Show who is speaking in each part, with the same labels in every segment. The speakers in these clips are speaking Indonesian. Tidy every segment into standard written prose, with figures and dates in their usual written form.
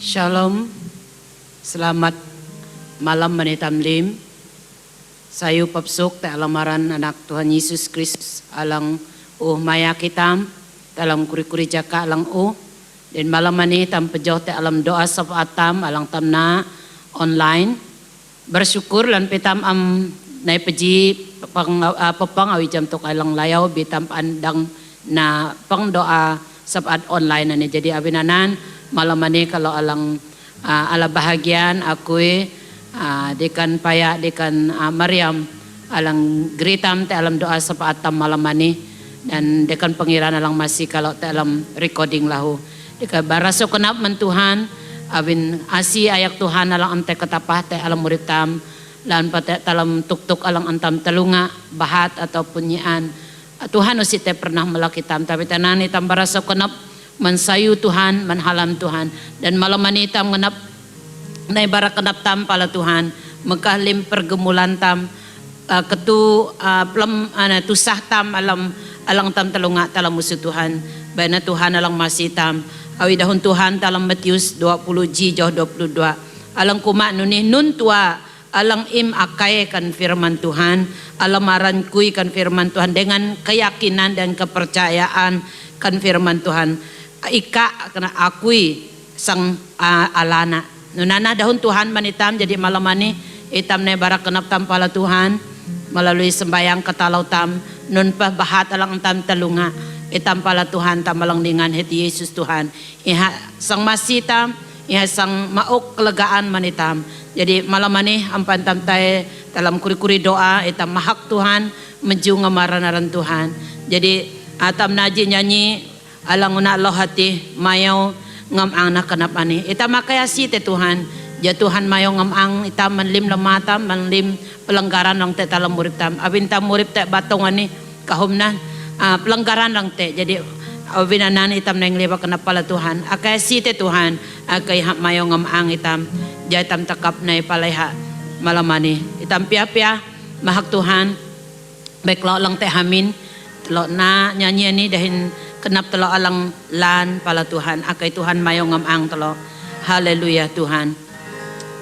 Speaker 1: Shalom, selamat malam Manitam Lim. Sayu papsuk te alamaran anak Tuhan Yesus Kristus alang maya kitam dalam kuri-kuri jaka alang dan malam ini tam pejoh te alam doa sapatam alang tamna online. Bersyukur lan petam am nai peji pepang awi jam tok alang layau bitam pandang na pang doa sapat online ani jadi abinanan malam ini kalau alang ala bahagian akui dekan paya dekan Maryam alang geritam te alam doa sapatam malam ini dan dekan pengiran alang masih kalau te alam recording lahu dekan baraso kenap mentuhan abin asi ayak Tuhan alang ante ketapah te alam murid tam lan pate talam tuk-tuk alang antam telunga bahat atau punyian Tuhan usi te pernah melakitam tapi tanani tam baraso kenap mensayu Tuhan, menhalam Tuhan dan malam ini tam ngenap nai barak kenap tam pala Tuhan mengkahlim pergemulan tam ketu pelem tusah tam alang tam telunga talam musuh Tuhan bana Tuhan alang masih tam awi dahun Tuhan talam Matius 20 J joh 22 alang kuma nuni nun tua alang im akai kan firman Tuhan alamaran kui kan firman Tuhan dengan keyakinan dan kepercayaan kan firman Tuhan ika kena akui sang alana nunana dahun Tuhan manitam jadi malam ini itam ne barak kenap tam pala Tuhan melalui sembayang katalau tam nun pah bahat alang tam telunga itam pala Tuhan tam malang dengan hati Yesus Tuhan iha sang masih tam iha sang mauk kelegaan manitam jadi malam ini ampan tam tay dalam kuri-kuri doa itam mahak Tuhan meju ngamaranan Tuhan jadi atam naji nyanyi alang una Allah hati mayaw ngamang na kenapa ni ita makayasi te Tuhan ja Tuhan mayaw ngamang ita manlim lamatam manlim pelanggaran lang te talam murid tam abin tam murid te batongan ni kahumnan pelanggaran lang te jadi abinanan itam nang liba kenapa la Tuhan akayasi te Tuhan akay mayaw ngamang itam ja itam takap na ipalaiha malamani itam pia-pia mahak Tuhan baiklo lang te hamin lo na nyanyi ni dahin kenap telo alang lan pala Tuhan akay Tuhan mayo ngamang telo haleluya Tuhan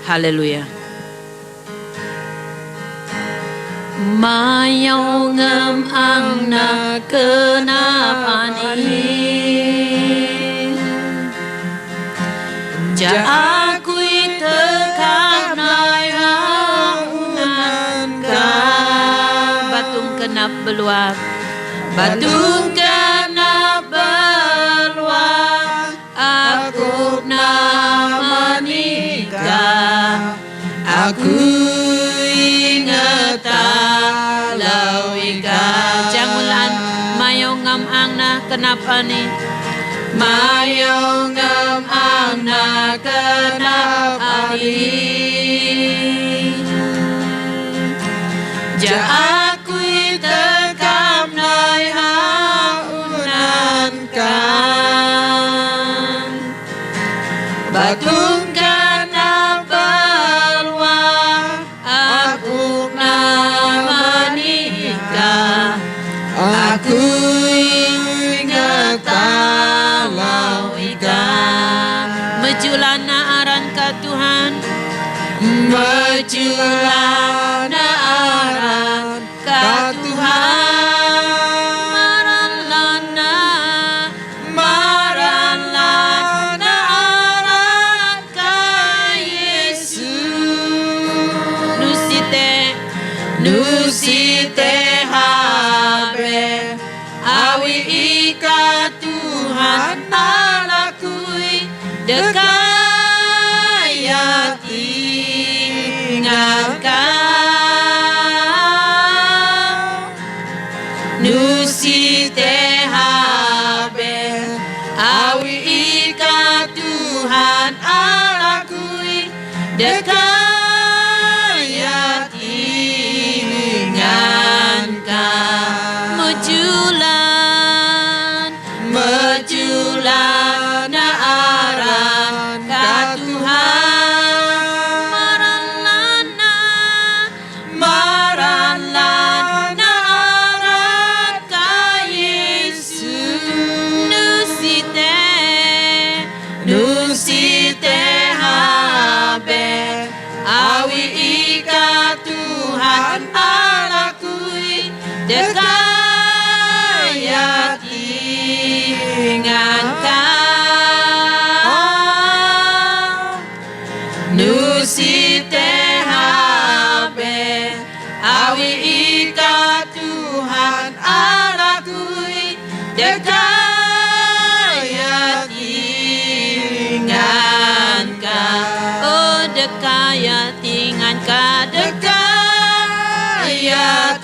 Speaker 1: haleluya mayo ngamang na kenap ani ja akui tekap nai haunan ka batung kenap beluap batung kenap beluap aku nama nikah aku ingat talau ika jangulan mayong ngamang na kenapa ni mayong ngamang na kenapa ni ja aku tekap nai haunan kan batung kenap beluap aku nama nikah aku ingat talau ikan mejulana aran ka Tuhan mejulana aran ka Tuhan maran lana aran ka Yesus nusite habe awi ika Tuhan alakui dekaya tinggalkan nusite habe awi ika Tuhan alakui dekaya tinggalkan mejulan na aran ka Tuhan maran lana aran ka Yesus nusite dekaya tingan ka nusite habe awi ika Tuhan anakui dekaya tingan ka oh dekaya tingan ka dekaya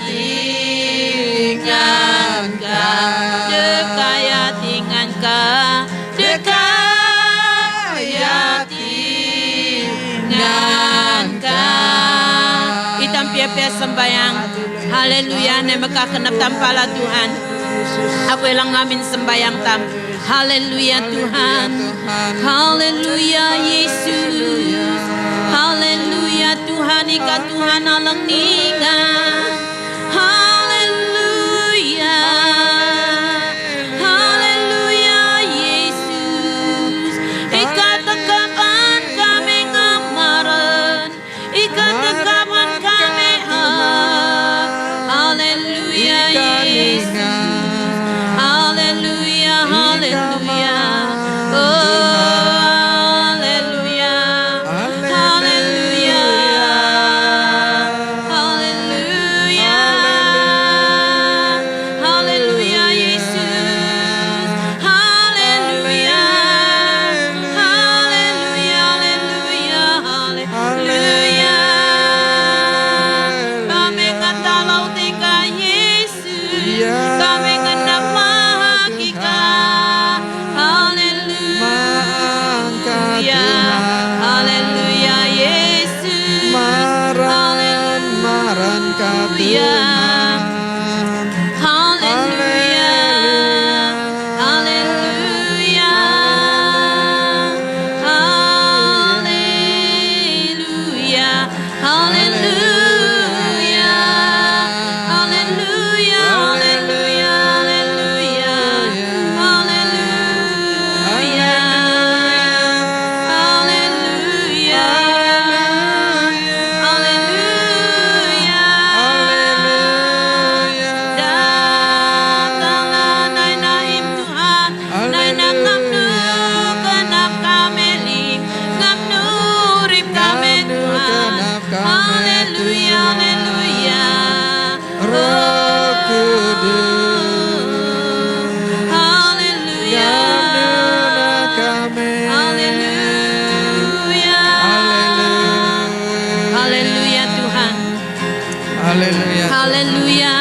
Speaker 1: tingan ka dekaya tingan ka dekaya tingan ka itampiapia sembayang haleluya na magkakanap tampala Tuhan ako lang amin sembayang tam haleluya Tuhan haleluya Yesus haleluya Tuhan ika Tuhan alang ningan haleluya haleluya Yesus ika tekapan kami ngamaran ika tekapan kami haleluya Yesus haleluya haleluya Haleluya.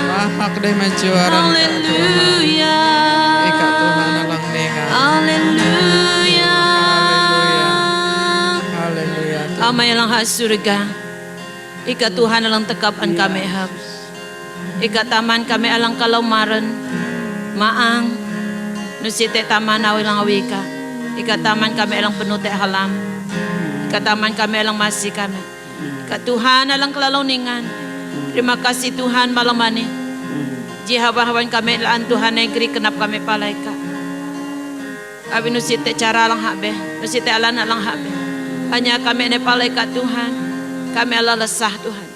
Speaker 2: Mahak deh menjuara.
Speaker 1: Haleluya.
Speaker 2: Ika Tuhan alang ningan.
Speaker 1: Haleluya.
Speaker 2: Haleluya.
Speaker 1: Amay lang ha surga. Ika Tuhan alang tekapan kami hab. Ika taman kami alang kalaumaran. Maang. Nusite taman awi lang awika. Ika taman kami alang penute halam. Ika taman kami alang masih kami. Ika Tuhan alang kelalauningan. Terima kasih Tuhan malam ini. Jihabahawan kami laan Tuhan negeri kenap kami palaika. Abi nusite cara lang habe, nusite alana lang habe. Hanya kami ne palaika Tuhan. Kami ala lesah Tuhan.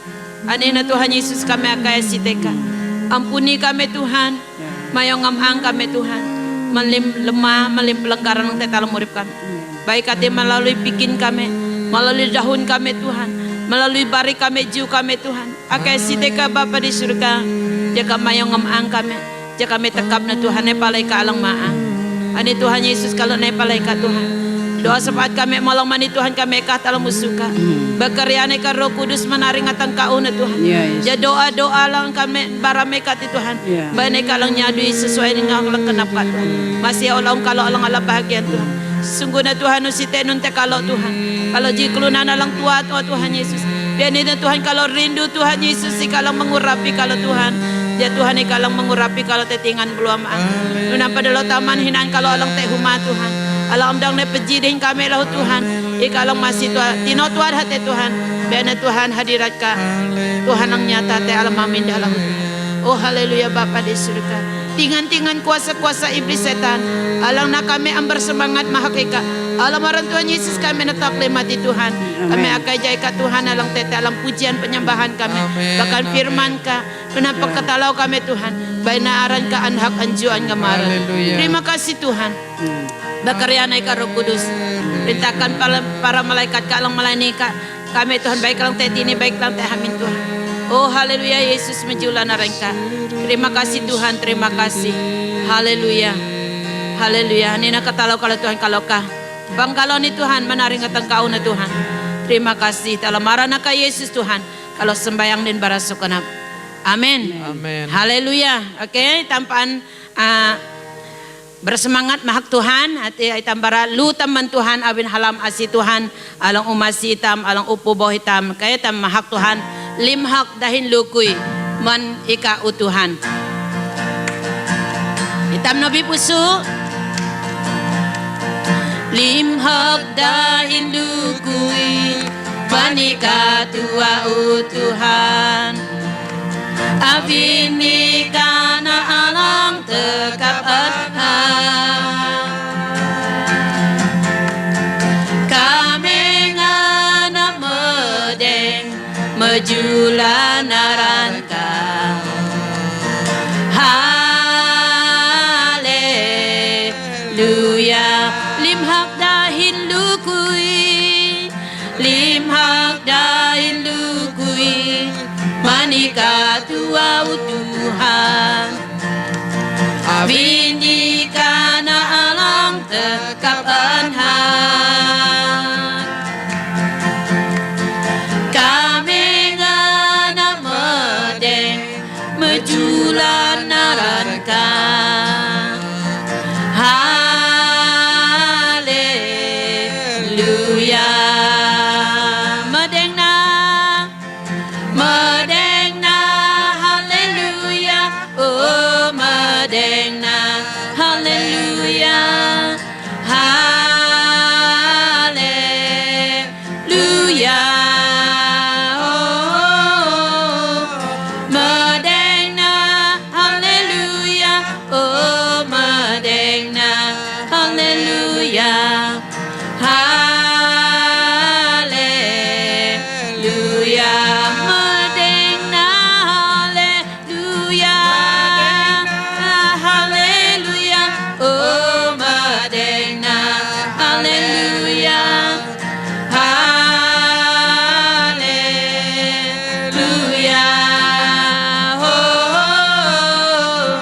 Speaker 1: Ani na Tuhan Yesus kami akaya siteka. Ampuni kami Tuhan. Mayong ngamang kami Tuhan. Malim lemah, malim pelenggaran ng tetalang murip kami. Baik hati melalui bikin kami, melalui daun kami Tuhan, melalui bari kami, jiu kami Tuhan. Akai siteka Bapa di surga, jaga mayong ngamang kami, jaga kami tekap na Tuhan, nepalay ka alang maang. Ani Tuhan Yesus kalau nepalay ka Tuhan. Doa saat kami malam mani Tuhan kami katalang musuka. Berkaryane ka Roh Kudus menaring atang kauna Tuhan. Ja doa-doa lang kami barame kati Tuhan. Bane kalang nyadui sesuai dengan lang kenap ka Tuhan. Masih ulang kalau alang ala bahagian Tuhan. Sungguh na Tuhan usite nun te kalau Tuhan. Kalau jikluna na lang tuat oh Tuhan Yesus. Bianin na Tuhan kalau rindu Tuhan Yesus ikalang mengurapi kalau Tuhan. Ya Tuhan ikalang mengurapi kalau tetingan belum ang. Nuna padalo taman hinan kalau alang te huma Tuhan. Alam dang ne pejiding kami lahu Tuhan. Ikalang masih Tuhan. Tino Tuhan hati Tuhan. Biar Tuhan hadirat ka. Tuhan ang nyata te alam amin dalam. Oh haleluya Bapa di surga. Tingan-tingan kuasa-kuasa iblis setan. Alang na kami ang bersemangat mahakika. Alam marang Tuhan Yesus kami nataklimati Tuhan. Kami akan jai ka Tuhan alang tete alam pujian penyembahan kami. Bahkan firman ka. Tuhan pagkatalaw kami Tuhan. Bay naaran ka anhak anjuan ngamaran.
Speaker 2: Haleluya.
Speaker 1: Terima kasih Tuhan. Bakaryanay ka Roh Kudus. Perintahkan para malaikat ka lang malayani ka. Kami Tuhan baik lang tayo tini, baik lang tayo amin Tuhan. Oh haleluya Yesus menjula na rin ka. Terima kasih Tuhan, terima kasih. Haleluya. Haleluya. Ini nakatalaw kalau Tuhan kalau ka. Bangkalaw ni Tuhan manaring atang kauna na Tuhan. Terima kasih. Talamaran na ka Yesus Tuhan. Kalau sembayang din barasukan na. Amin.
Speaker 2: Amin.
Speaker 1: Haleluya. Okay, tampaan bersemangat mahak Tuhan hati ay tambara lutam man Tuhan abin halam asi Tuhan alang umasi hitam alang upo boh hitam kaya tam mahak Tuhan limhak dahin lukuy man ika utuhan hitam nabi puso limhak dahin lukuy man ika tua utuhan Abini kana alang tekap adhan Kami ngana medeng mejulanaran ka Haleluya limhak dahin lukui limhak dahin lukui Manika tua Tuhan Abini kana alang tekap anhan Kami ngana medeng mejulan naranka Haleluya medeng na Oh medengna haleluya haleluya oh medengna haleluya oh medengna haleluya haleluya medengna haleluya Oh Madena, Hallelujah, Hallelujah. Oh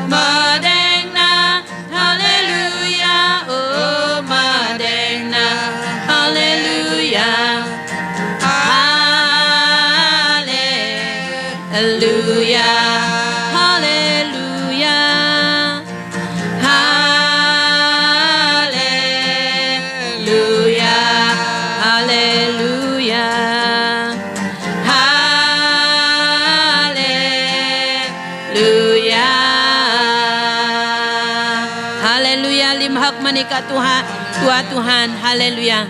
Speaker 1: Madena, Hallelujah, oh Madena, Hallelujah, Hallelujah. Limhak manika Tuhan, haleluya.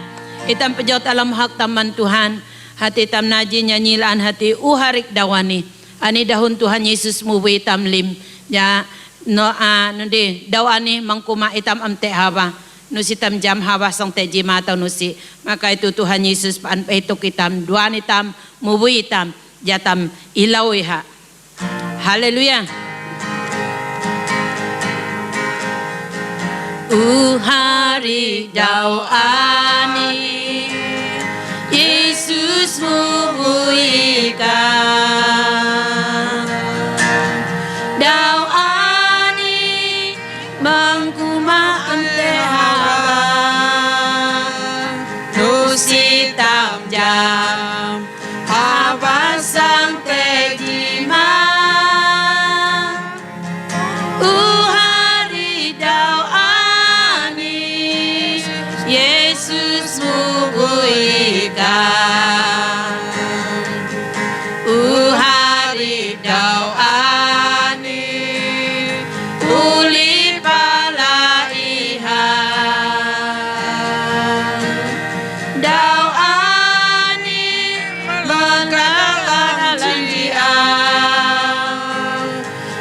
Speaker 1: Itam pejaut alam hak taman Tuhan, hati tam naji nyanyilaan hati uharik dawani. Ani dahun Tuhan Yesus muwi tam lim. Ya no nundi dawani mangkuma itam amte hawa. Nusi tam jam hawa sang teji mata nusi. Maka itu Tuhan Yesus paan paitok itam duan itam muwi itam jatam ilaw iha. Haleluya. Hari dawani Yesus mubuikan dawani mangkuma ante hawa nusi tam jam abasang tegima Yesus mubuikan hari dawani uli palaihan dawani mengkalan lanjian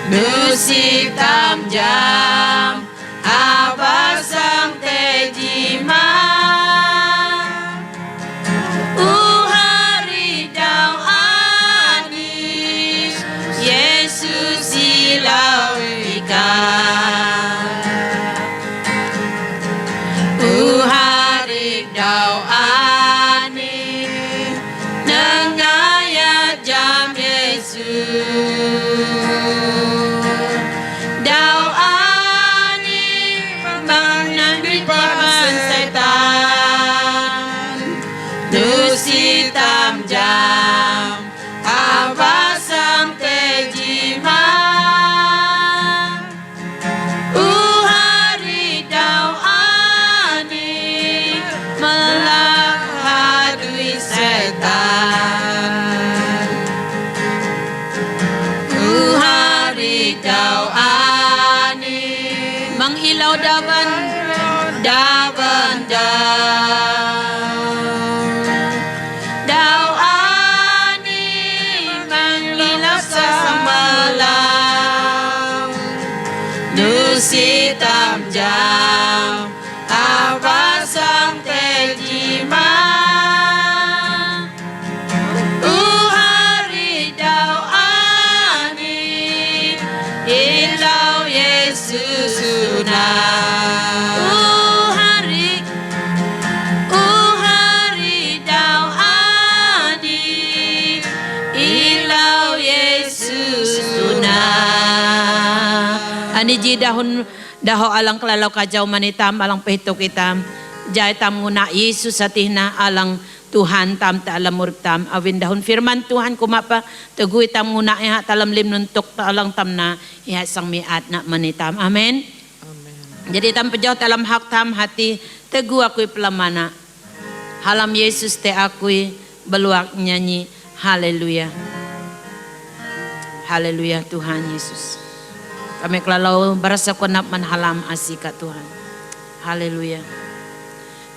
Speaker 1: nusi tam jam abasang tejima hari dawani Maniji daho alang kelalaw kajaw manitam alang pahitok itam. Jay tam nguna Yesus atihna alang Tuhan tam ta alam murip tam awin dahon firman Tuhan kumapa taguy tam nguna iha talam lim nuntok ta alang tam na iha sang miat na manitam. Amen.
Speaker 2: Amen.
Speaker 1: Jadi tam pejaw talam hak tam hati tegu akui pelamana. Halam Yesus te akui beluak nyanyi. Haleluya. Haleluya Tuhan Yesus. Kami kelalau berasa konap manhalam asika Tuhan. Haleluya.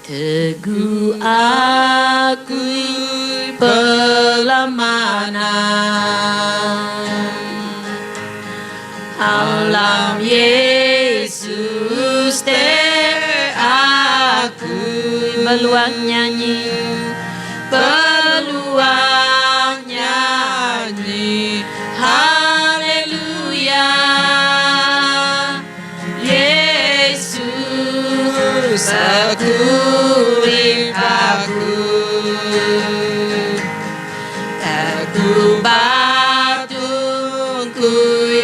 Speaker 1: Teguh akui pelamanan. Alam Yesus te akui beluak nyanyi. Beluak nyanyi. Haleluya. Yesus akui aku. Aku batungku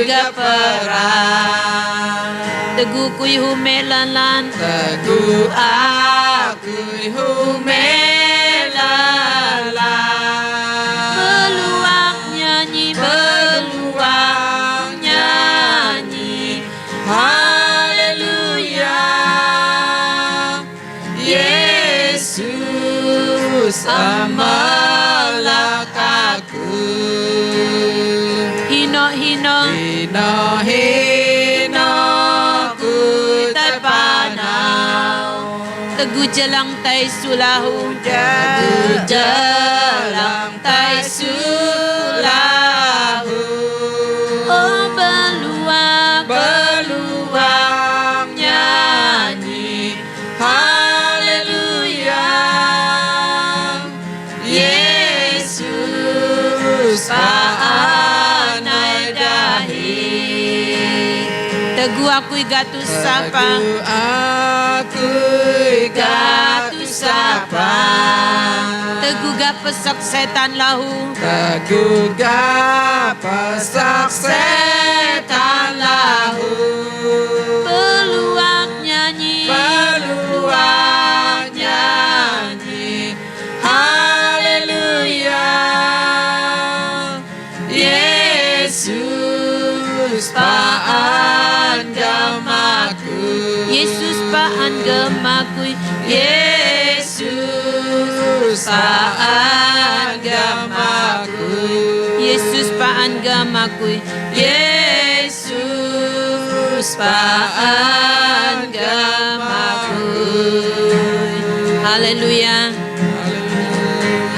Speaker 1: gaperan. Teguh kuy humelalan. Teguh akui humelalan. Beluak nyanyi. Beluak nyanyi. Haleluya. Yesus amalak aku. Hino ku tay panaw. Teguh jelang tay sulahu. Teguh jelang tay sulahu. Oh beluak nyanyi. Haleluya. Yesus paanay dahi. Teguh akui gatu sapa.
Speaker 2: Teguh akui
Speaker 1: Gatu sapa. Teguh gapesak setan lahu.
Speaker 2: Teguh gapesak setan lahu.
Speaker 1: Beluak nyanyi.
Speaker 2: Beluak nyanyi. Haleluya. Yesus paan gamaku.
Speaker 1: Yesus paan gemaku. Yesus paan gamaku. Yesus paan gamaku. Yesus paan gamaku. Haleluya.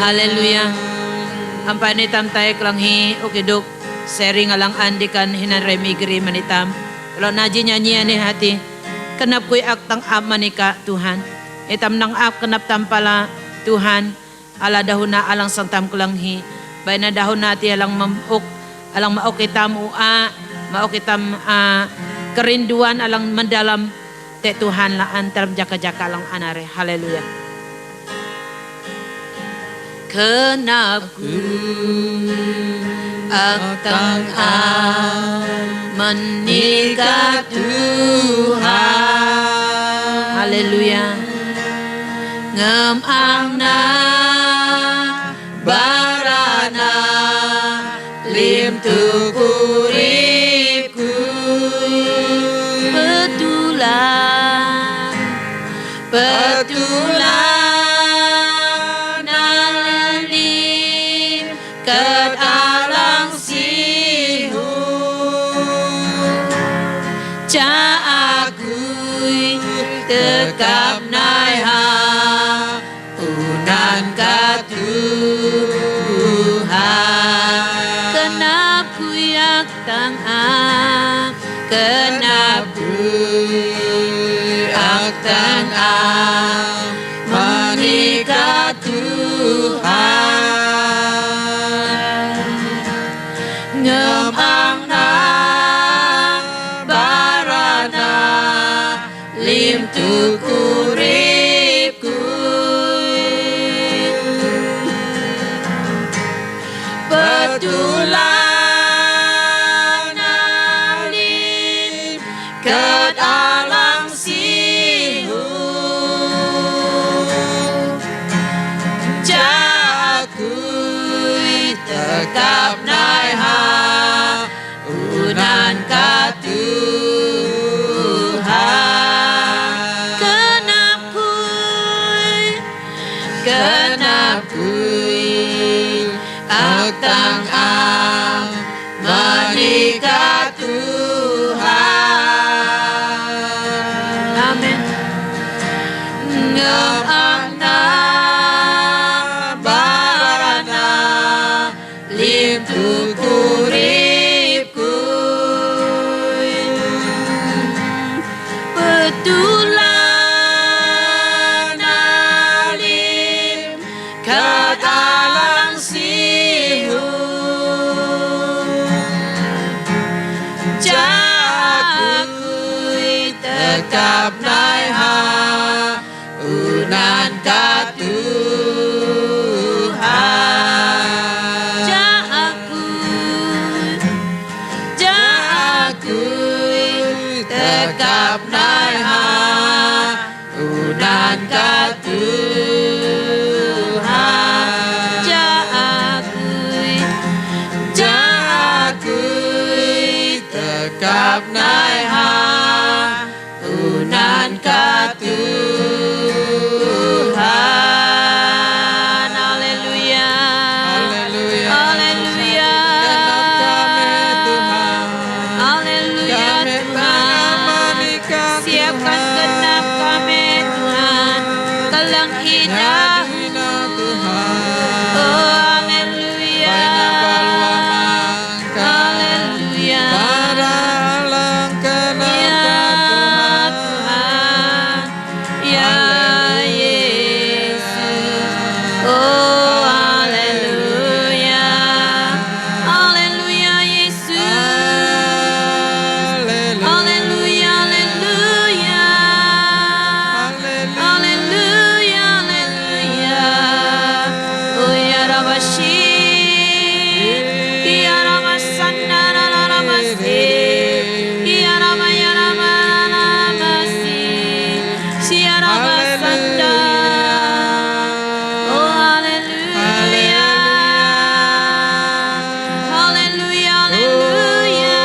Speaker 1: Haleluya. Ampani tam tayo kelanghi ukiduk sharing alang andikan hinan remigri manitam. Kalau naji nyanyi ani hati kenap kuy aktang amanika Tuhan. Itam nang ak kenap tampala Tuhan ala dahuna alang santam kelanghi. Bayna dahuna ti alang mauk itam ua mauk itam kerinduan alang mendalam te Tuhan la antar jaka-jaka alang anare. Haleluya. Kenap aktang menikah Tuhan. Haleluya. Ngemangna barana lim tukuripku. Betulan nalim ket alang sihu. Ca akui tekap naiha unan ka Tuhan. Kenap kuyak tang kenap kuyak tang menikah Tuhan. Ngemangna barana lim tukuripku. Betulan alim
Speaker 2: akui Aktang menikah Tuhan.
Speaker 1: Amin.
Speaker 2: Ngam akna barana lim tuturipku
Speaker 1: Betulan alim
Speaker 2: katalang sihu
Speaker 1: Jakui
Speaker 2: tekap nai ha unan ka Tuhan. Jakui tekap nai ha unan ka Tuhan. Jakui tekap nai ha unan ka Tuhan.
Speaker 1: Haleluya.
Speaker 2: Haleluya.
Speaker 1: Haleluya.
Speaker 2: Genap kami Tuhan.
Speaker 1: Haleluya
Speaker 2: Kami tengah
Speaker 1: Tuhan.
Speaker 2: menikah
Speaker 1: Siapkan
Speaker 2: Tuhan.
Speaker 1: genap kami Tuhan. Kelang indah.
Speaker 2: Hina Tuhan.
Speaker 1: Oh haleluya.
Speaker 2: Banyak baluamangka.
Speaker 1: Haleluya.
Speaker 2: Para alang kenal
Speaker 1: Ya
Speaker 2: Tuhan.
Speaker 1: Tuhan. Ya
Speaker 2: Haleluya.
Speaker 1: Yesus. Oh haleluya. Haleluya Yesus. Haleluya, haleluya. Haleluya, haleluya. Oh ya Rabashi. Ya Rabasana Ramasi. Ya Rama ya Rama Ramasi. Ya Rabasana. Oh haleluya. Haleluya, haleluya.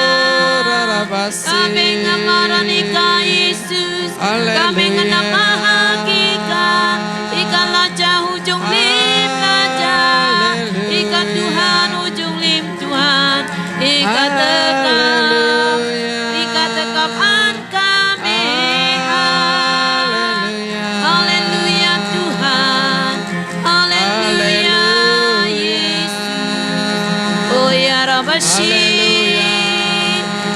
Speaker 1: Kami ngamarani ka Yesus, kami ngenap hakika, ikan laja ujung lim laja, ikan Tuhan ujung lim Tuhan, ikan tekap an kami. Haleluya Tuhan, haleluya Yesus. Oh ya Rabashi.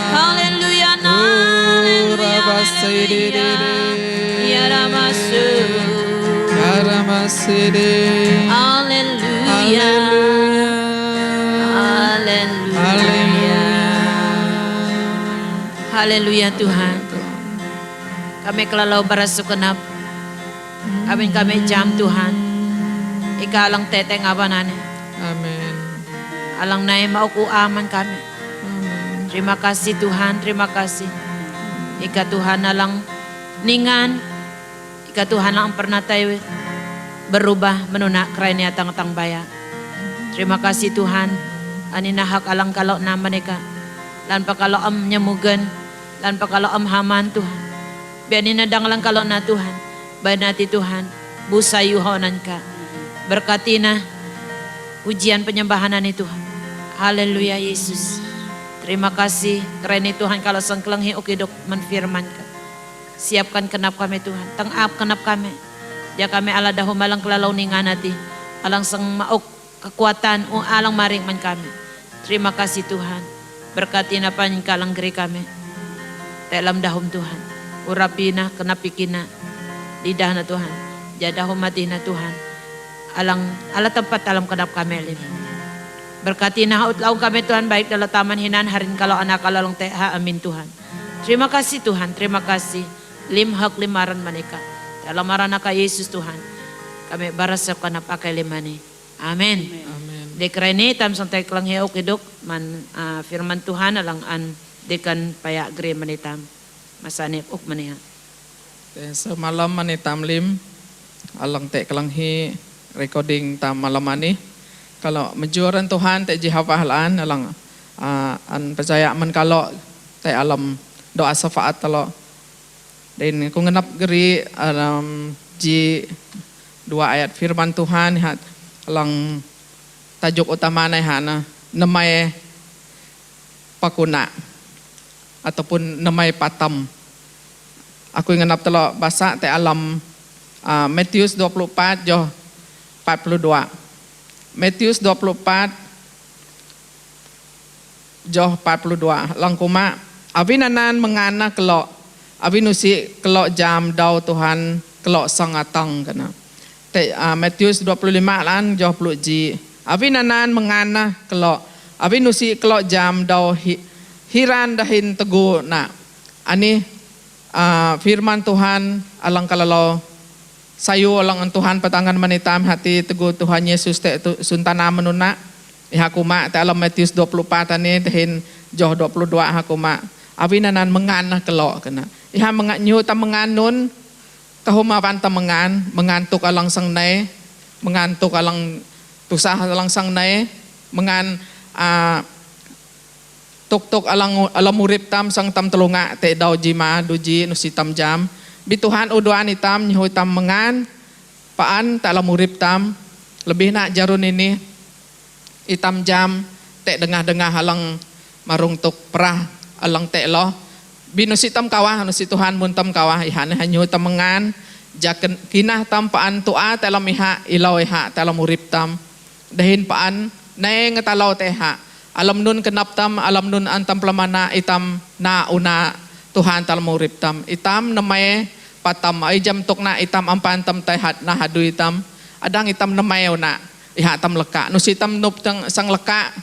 Speaker 1: Haleluya, haleluya, haleluya. Ya Ramasu. Haleluya. Haleluya. Haleluya Tuhan. Kami kelalau barasukenap. Kami jam Tuhan. Ika alang teteng abanane.
Speaker 2: Amin.
Speaker 1: Alang nae mau ku aman kami. Terima kasih Tuhan, terima kasih. Ika Tuhan alang ningan. Ika Tuhan alang pernah tayo berubah menunak kerana tang baya. Terima kasih Tuhan. Ani nahak alang kalau nama neka. Lan pa kalau am nyemugen. Lan pa kalau am haman Tuhan. Bianin nadang lang kalau na Tuhan. Banati Tuhan. Busayuhonan ka. Berkati na ujian penyembahanan itu Tuhan. Haleluya Yesus. Terima kasih karena Tuhan kalau sengkelenghi ukidok menfirman ka. Siapkan kenap kami Tuhan. Tengap kenap kami. Dia kami ala dahu malang kelalau ningan nati. Alang sang mauk kekuatan alang maring man kami. Terima kasih Tuhan. Berkati na paningkalang geri kami. Dalam dahum Tuhan. Urapina kenapikina. Lidah na Tuhan. Jadahum mati na Tuhan. Ala tempat dalam kenap kami lim. Berkati na hautlaong kami Tuhan baik dalam taman hinan harin kalau anak kalalong teha amin Tuhan. Terima kasih Tuhan, terima kasih. Limhak limaran manika. Dalam marana ka Yesus Tuhan. Kami barasap ka na pakai limani. Amin.
Speaker 2: Amin.
Speaker 1: Dekreni tam santai kelang heok hiduk man firman Tuhan alang an dekan payak gre manitam. Masanip uk maniha.
Speaker 2: Semalam manitam lim alang te kelang hi recording tam malam ani. Kalau menjuaran Tuhan te jihafahalan alang an percaya man kalau te alam doa syafaat kalau dan ku ngenap geri ji dua ayat firman Tuhan hat alang tajuk utama na hana namay pakuna ataupun namay patam. Aku inganap telo basa te alam Matius 24 jo 42. Matius 24 jo 42 lang kuma avinanan mengana kelo avinusi kelo jam daw Tuhan kelo sangatang kana. Te Matius 25 lan jo 10 ji. Avinanan mengana kelo avinusi kelo jam daw hiran dahin tegu na. Ani firman Tuhan alang kalalo sayo alang ang Tuhan patangan manitam hati tegu Tuhan Yesus te suntana menuna ihakuma te alam Matius 24 ani dahin jo 22 hakuma avinanan mengana kelo kana. Iha menganyu ta menganun kahuma panta mengantuk alang sangnay mengantuk alang tusah alang sangnay mengan tuk alang murip tam sang tam telunga te daw jima duji nusi tam jam bituhan uduan itam nyahu tam mengan paan ta alam murip tam lebih nak jarun ini itam jam te dengah-dengah alang marung tuk perah alang te lo binusi tam kawah nusi Tuhan mun tam kawah ihane hanyu tam mengan jaken kinah tam paan tua te alam iha ilaw iha te alam murip tam dahin paan nae ngetalaw te ha alam nun kenap tam alam nun antam plamana itam na una Tuhan tal murip tam itam namay patam ay jam tok na itam ampan tam tayhat na hadu itam adang itam namay na iha tam leka nusi tam nup tang sang leka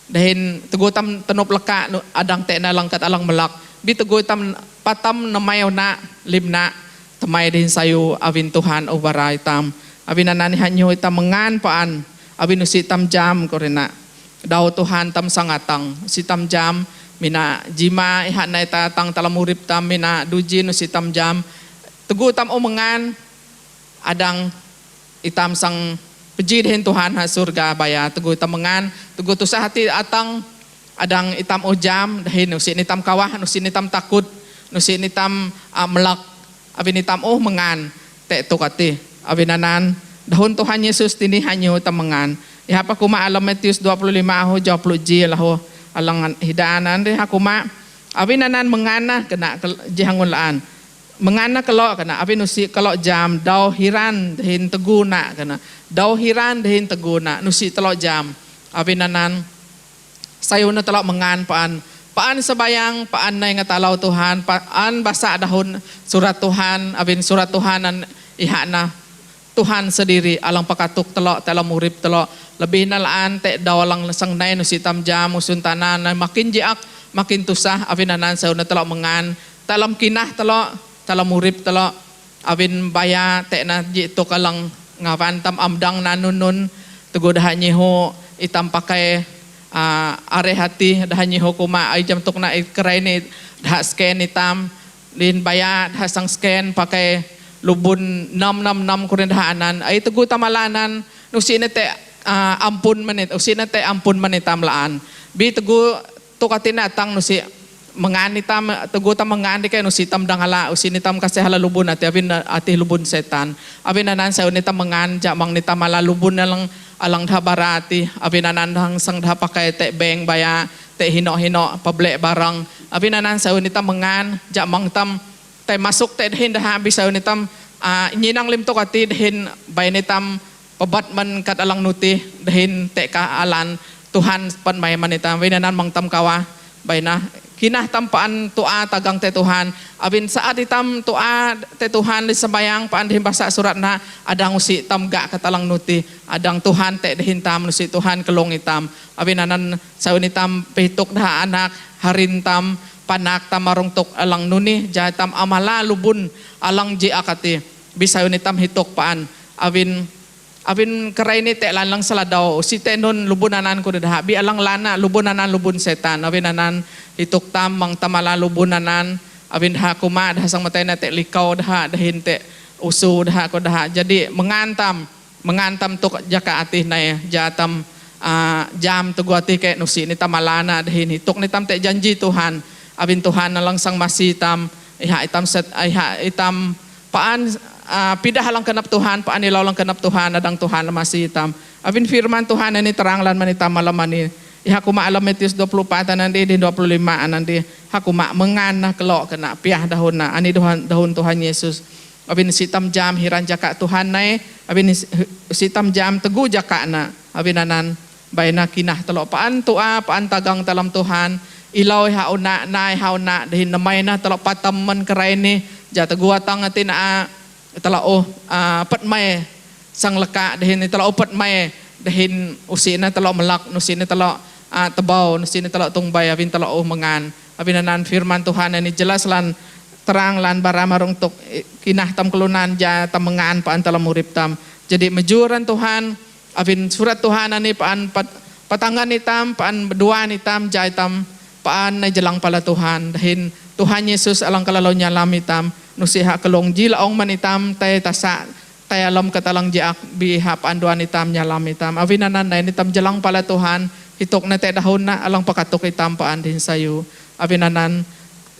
Speaker 2: dahin tugu tam tenup leka adang te na langkat alang melak bi tugu tam patam namay na limna tamay din sayo avin Tuhan ubara itam avinanan hanyo itam mengan paan avin nusi tam jam korena daw Tuhan tam sangatang si tam jam mina jima iha na ita tang talamurip tam mina duji no si tam jam tugu tam umengan adang itam sang pejidhin Tuhan ha surga baya tugu tam mengan tugu tu sahati atang adang itam ujam dahin no si nitam kawah no si nitam takut no si nitam melak abin itam mengan te tukati abinanan dahon Tuhan Yesus tini hanyo tam mengan ihapa kuma alam Matius 25 ho 20 ji laho alang hidaanan re hakuma avinanan mengana kena jihangun laan mengana kelo kena avinusi kelo jam daw hiran dahin teguna kena daw hiran dahin teguna nusi telo jam avinanan sayuna telo mengan paan sebayang paan nay ngatalaw Tuhan paan basa dahon surat Tuhan avin surat Tuhanan ihana Tuhan sendiri alang pakatuk telo telo murip telo lebih nalaan te dawalang sang nay no si tam jam usuntanan na makin jiak makin tusah avinanan sa una telo mengan talam kinah telo talam murip telo avin baya te na ji to kalang ngavan tam amdang nanunun tugo dahanyi ho itam pakai are hati dahanyi ho kuma ay jam tok na ikraini dah scan itam din baya dah sang scan pakai lubun 666 kurin dahanan ay tugo tamalanan no sinete ampun manit o sinate ampun manitam laan bi tugu tukatin atang no si menganitam tugu tam mengani kay no si tam danghala o sinitam kasi halalubun ati avin ati lubun setan avinanan sa unitam mengan jamang nitam halalubun na lang alang dhabarati avinanan hang sang dhapakay te beng baya te hino pable barang avinanan sa unitam mengan jamang tam te masuk te hin dahabi sa unitam nyinang limtok ati hin baynitam pabat man kat alang nuti dahin te ka alan Tuhan pan may manitam winanan mang tam kawa bayna kinah tampaan tua tagang te Tuhan abin saat itam tua te Tuhan di sembayang paan dihin basa surat na adang usi tamga katalang nuti adang Tuhan te dihin tam nusi Tuhan kelong itam abinanan sa unitam pitok dah anak harintam panak tamarong tok alang nuni jatam amala lubun alang ji akati bisa unitam hitok paan Abin kerai ni te lang saladaw si tenon lubunanan ko dah bi alang lana lubunanan lubun setan abinanan hituk tam mang tamala lubunanan abin ha kuma dah sang matay na te likaw dah dahin te usu dah ko dah jadi mengantam tuk jaka atih na jatam jam tugu atih ke nusi ni tamalana dahin hituk ni tam te janji Tuhan abin Tuhan na lang sang masitam iha itam set iha itam paan pidah lang kanap Tuhan, paanilaw lang kanap Tuhan, adang Tuhan masih hitam. Abin firman Tuhan ini teranglan manita malaman ni. Ihaku maalam Matius 24 nanti di 25 nanti haku mak menganah kelok kena piah dahun na ani dahun Tuhan Yesus. Abin sitam jam hiran jaka Tuhan nai, abin sitam jam teguh jaka na. Abin anan bayna kinah telok paan tua paan tagang dalam Tuhan. Ilaw hauna nai hauna dahin namay na telok pataman kerai ni jata gua tang atin telok patmay sang leka dahin telok patmay dahin usina telok melak nusina telok tebau nusina telok tungbay abin telok mengan abin anan firman Tuhan ini jelas lan terang lan bara marung tuk kinah tam kelunan ja tam mengan paan telam urip tam. Jadi mejuran Tuhan abin surat Tuhan ani paan patangan hitam paan berdua hitam jai tam paan na jelang pala Tuhan dahin Tuhan Yesus alang kalalaw nya lam hitam nusiha kelong jilaong man hitam tay tasa tay alam katalang jiak biha paan duan hitam nya lam hitam abin anan na hitam jelang pala Tuhan hitok na tay dahon na alang pakatok hitam paan din sayo abin anan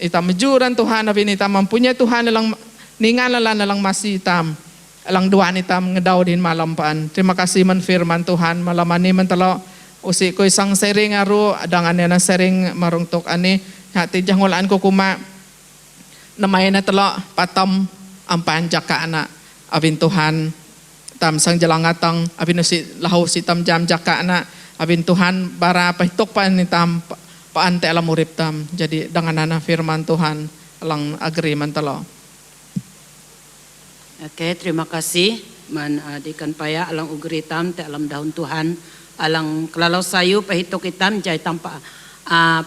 Speaker 2: itam mejuran Tuhan abin itam mempunyai Tuhan alang ningalan alang masih hitam alang duan hitam ngedaw din malam paan. Terima kasih man firman Tuhan malamani man talo usi ko isang sering aro adangan na sering marungtok ani hati jangolaan ko kuma namay na talo patam ampan jaka na abin Tuhan tam sang jalangatang abin si lahu si tam jam jaka na abin Tuhan bara pahitok pa ni tam paan te alam urip tam. Jadi dengan na firman Tuhan alang agreement talo.
Speaker 1: Oke, terima kasih man dikan paya alang ugri tam te alam dahun Tuhan alang kelalaw sayu pahitok itam jay tampa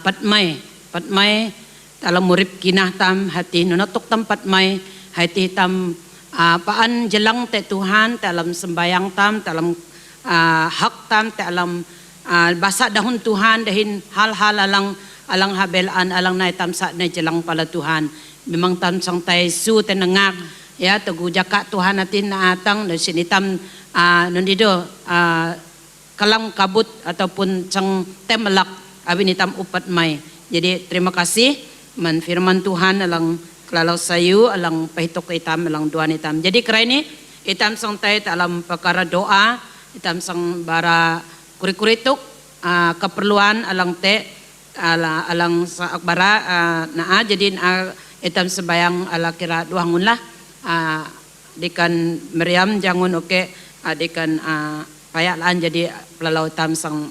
Speaker 1: patmay alam murip kinah tam hati nunatok tam patmay hati tam paan jelang te Tuhan te alam sembayang tam te alam hak tam te alam basa dahun Tuhan dahin hal-hal alang habelaan alang na itam sa na jelang pala Tuhan memang tam sang tay su te nangak ya teguh jaka Tuhan natin na atang na sinitam nundido kalang kabut ataupun sang temelak abin hitam upat may. Jadi terima kasih man firman Tuhan alang kelalaw sayu alang pahitok hitam alang duan hitam. Jadi kera ini hitam sang tay alam perkara doa hitam sang bara kurikurituk keperluan alang te alang sa akbara naa jadi hitam sebayang ala kira duhangun lah dikan Meriam jangun oke dikan payalaan jadi pelalau tam sang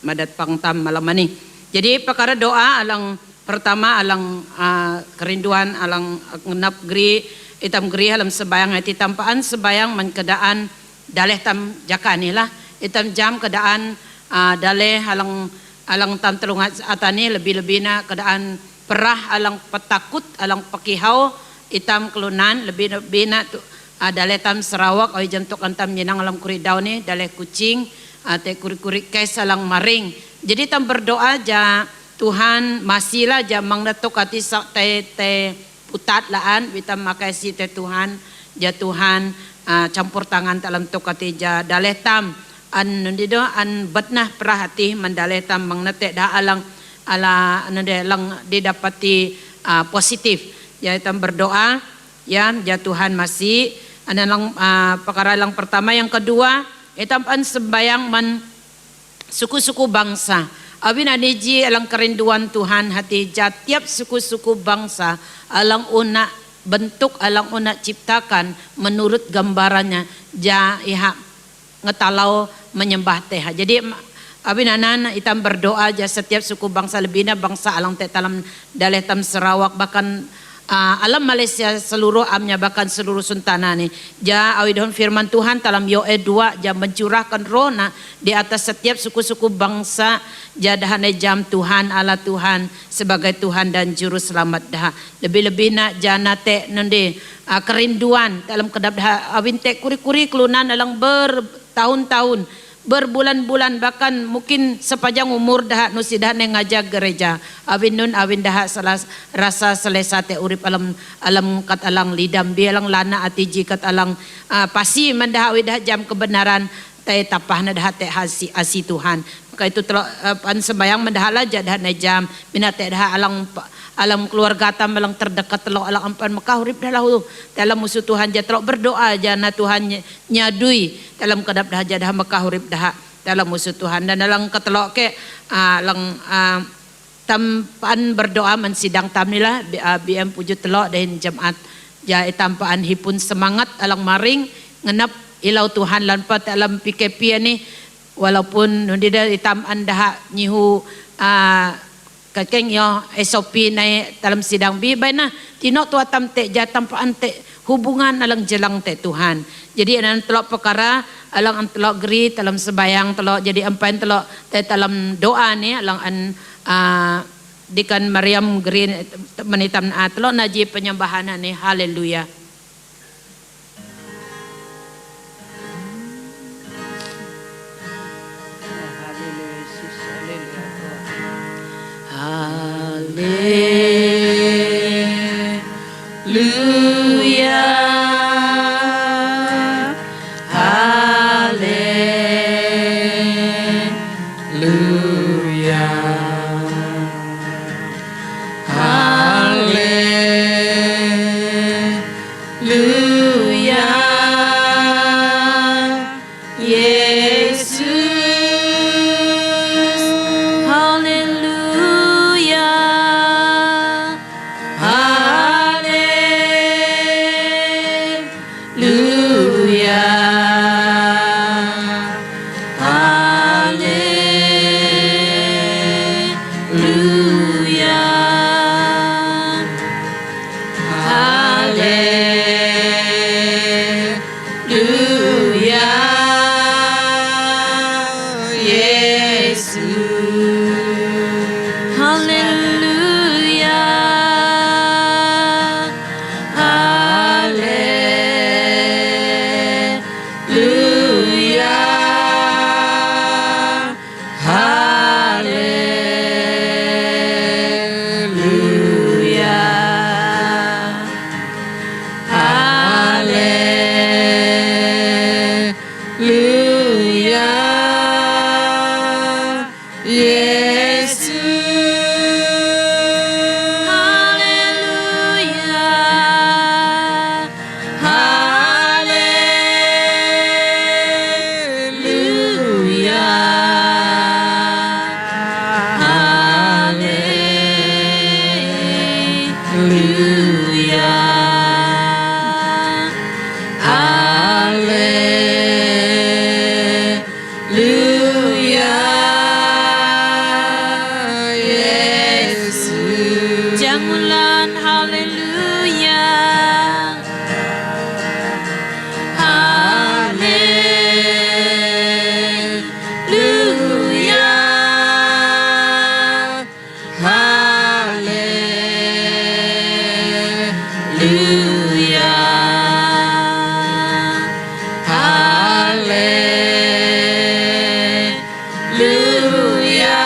Speaker 1: madat pangtam malam ini. Jadi perkara doa alang pertama alang kerinduan alang ngenap geri itam geri alam sebayang hati tampaan sebayang man kedaan daleh tam jaka ni lah itam jam kedaan daleh alang tam telungat atani lebih-lebih na kedaan perah alang petakut alang pakihaw itam kelunan lebih-lebih na daleh tam Sarawak oi jantok antam nyenang alam kuri daw ni daleh kucing te kuri-kuri kes alang maring. Jadi tam berdoa ja Tuhan masihlah ja mangnatok ati te putat laan bitam makasih te Tuhan ja Tuhan campur tangan dalam tokati ja daleh tam an nandido an batnah perhati mandaleh tam mangnate da alang ala nande lang didapati positif ya tam berdoa ya Tuhan masih ana lang perkara lang pertama. Yang kedua itam an sembayang man suku-suku bangsa abin adiji alang kerinduan Tuhan hati tiap suku-suku bangsa alang una bentuk alang una ciptakan menurut gambarannya ja iha ngetalau menyembah teh. Jadi abin anan itam berdoa ja setiap suku bangsa lebihna bangsa alang te talam daleh tam Sarawak bahkan alam Malaysia seluruh amnya bahkan seluruh suntana ni ja awidon firman Tuhan dalam Yoel 2 ja mencurahkan rohna di atas setiap suku-suku bangsa ja dahane jam Tuhan Allah Tuhan sebagai Tuhan dan juru selamat dah lebih-lebih nak jana te nende kerinduan dalam kedap dah awin te kuri-kuri kelunan dalam bertahun-tahun berbulan-bulan bahkan mungkin sepanjang umur dah nusidah ngajar gereja awin nun awin dah rasa selesa te urip alam kat alang lidam bialang lana atiji kat alang pasti mendah awin dah jam kebenaran te tapah dah te asi Tuhan maka itu pan sembayang mendah aja dah jam minat te dah alam keluarga tam malang terdekat telok alang ampan makahurip dah lahu dalam musuh Tuhan ja telok berdoa jana Tuhan nyadui dalam kedap dah ja dah makahurip dah dalam musuh Tuhan dan dalam ketelok ke lang tampaan berdoa mensidang tam nila BM puju telok dahin jemaat ja tampaan hipun semangat alang maring ngenap ilau Tuhan lan pat dalam PKP ni walaupun hindi dah itaman dah nyihu kakeng yo SOP na dalam sidang bibay na tinok tua tam te jatam pa ante hubungan alang jelang te Tuhan. Jadi anan telok perkara alang an telok geri dalam sembayang telok jadi ampain telok te dalam doa ni alang an dikan Maryam geri menitam telok naji penyembahan ni haleluya. Haleluya, haleluya, haleluya, Yesus, haleluya, haleluya, haleluya, haleluya, Yesus, haleluya, haleluya, haleluya, haleluya, Yesus, haleluya, haleluya, haleluya, Yesus. Jangan haleluya, haleluya, haleluya, haleluya,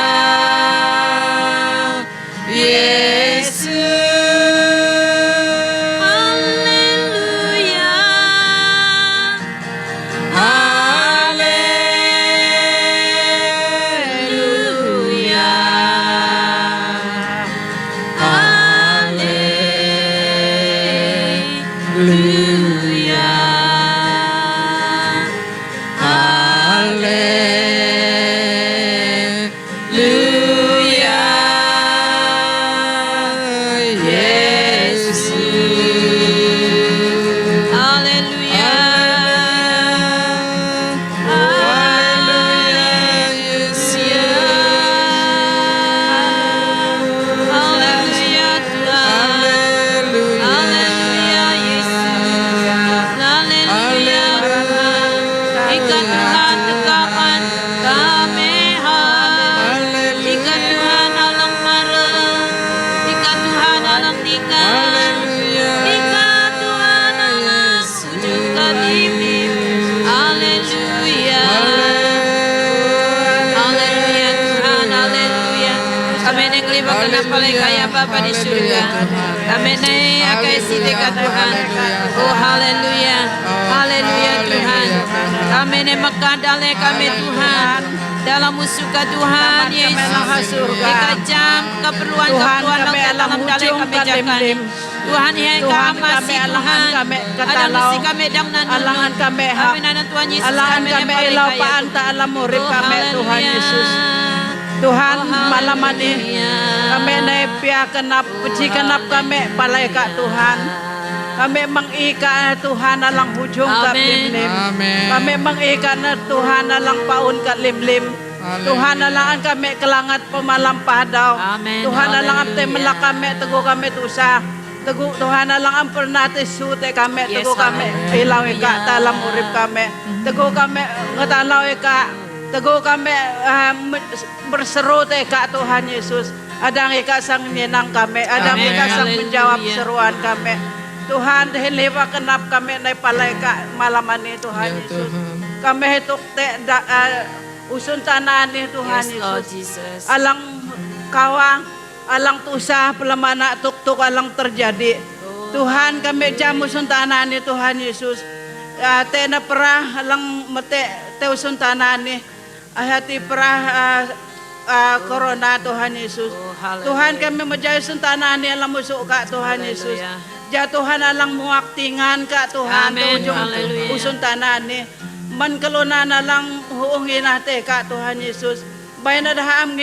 Speaker 1: Yesus, haleluya, haleluya, haleluya, haleluya, Yesus, haleluya, haleluya, Yesus, haleluya Tuhan, haleluya Yesus, haleluya Tuhan, ikat Tuhan tegakkan kami ikat Tuhan alang marah, ikat Tuhan alang tinggal, ikat Tuhan alang sujud kadimim, haleluya, haleluya Tuhan, haleluya. Kami nenglima kenapa kaya Bapa di surga, kami nai akai sitika Tuhan, oh haleluya, haleluya Tuhan, kami ne makadale kami Tuhan, dalam musuka Tuhan
Speaker 3: Kami
Speaker 1: Yesus.
Speaker 3: alang surga.
Speaker 1: Ikajam keperluan
Speaker 3: Tuhan,
Speaker 1: keperluan
Speaker 3: kami
Speaker 1: dalam
Speaker 3: alang
Speaker 1: dalai
Speaker 3: hujung
Speaker 1: kami
Speaker 3: ka
Speaker 1: jakan.
Speaker 3: limlim.
Speaker 1: Tuhan hai
Speaker 3: Tuhan,
Speaker 1: kami
Speaker 3: kami alangan kami
Speaker 1: ada
Speaker 3: katalaw.
Speaker 1: mesti kami dang nan.
Speaker 3: Alangan kami ha.
Speaker 1: Kami nanan Tuhan Yesus.
Speaker 3: Alangan kami ilaw paanta alam urip kami Tuhan Yesus. Tuhan malam ini kami naipya kenap puji kenap kami palay ka Tuhan. Kami mangika Tuhan alang hujung ka
Speaker 1: Amen.
Speaker 3: limlim.
Speaker 2: Amen.
Speaker 3: Kami mangika na Tuhan alang paun ka limlim.
Speaker 2: Hallelujah.
Speaker 3: Tuhan alangan kami kelangat pemalampah daw.
Speaker 1: Amen.
Speaker 3: Tuhan alangan
Speaker 1: Hallelujah.
Speaker 3: temela kami teguh kami tusa. Teguh Tuhan alangan pernah sute kami
Speaker 1: Yes,
Speaker 3: teguh kami
Speaker 1: Amen.
Speaker 3: ilaw ika talam urip kami. Teguh kami ngatalaw ika. Teguh kami berseru ika Tuhan Yesus. Adang ika sang ninang kami. Adang
Speaker 1: Amen.
Speaker 3: ika sang
Speaker 1: Hallelujah.
Speaker 3: menjawab seruan kami. Tuhan dihiliwa kenap kami na palay ka malaman ni Tuhan
Speaker 2: Ya
Speaker 3: Yesus.
Speaker 2: Tuhan.
Speaker 3: Kami hituk usun tanan ni Tuhan
Speaker 1: Yes, Lord
Speaker 3: Yesus.
Speaker 1: Jesus.
Speaker 3: Alang kawang, alang tusa, pelamana tuk-tuk alang terjadi. Tuhan kami jamu usun tanan ni Tuhan Yesus. Te na perah alang mate te usun tanan ni hati perah corona Tuhan Yesus.
Speaker 1: Oh, hallelujah.
Speaker 3: Tuhan kami majay usun tanan ni alam musuk ka Tuhan Yesus.
Speaker 1: Hallelujah.
Speaker 3: Ja Tuhan alang muaktingan ka Tuhan.
Speaker 1: Amen.
Speaker 3: Tujung
Speaker 1: Hallelujah.
Speaker 3: usun tanan ni. Man kaluna na lang huungin nate ka Tuhan Yesus. Bayan na daham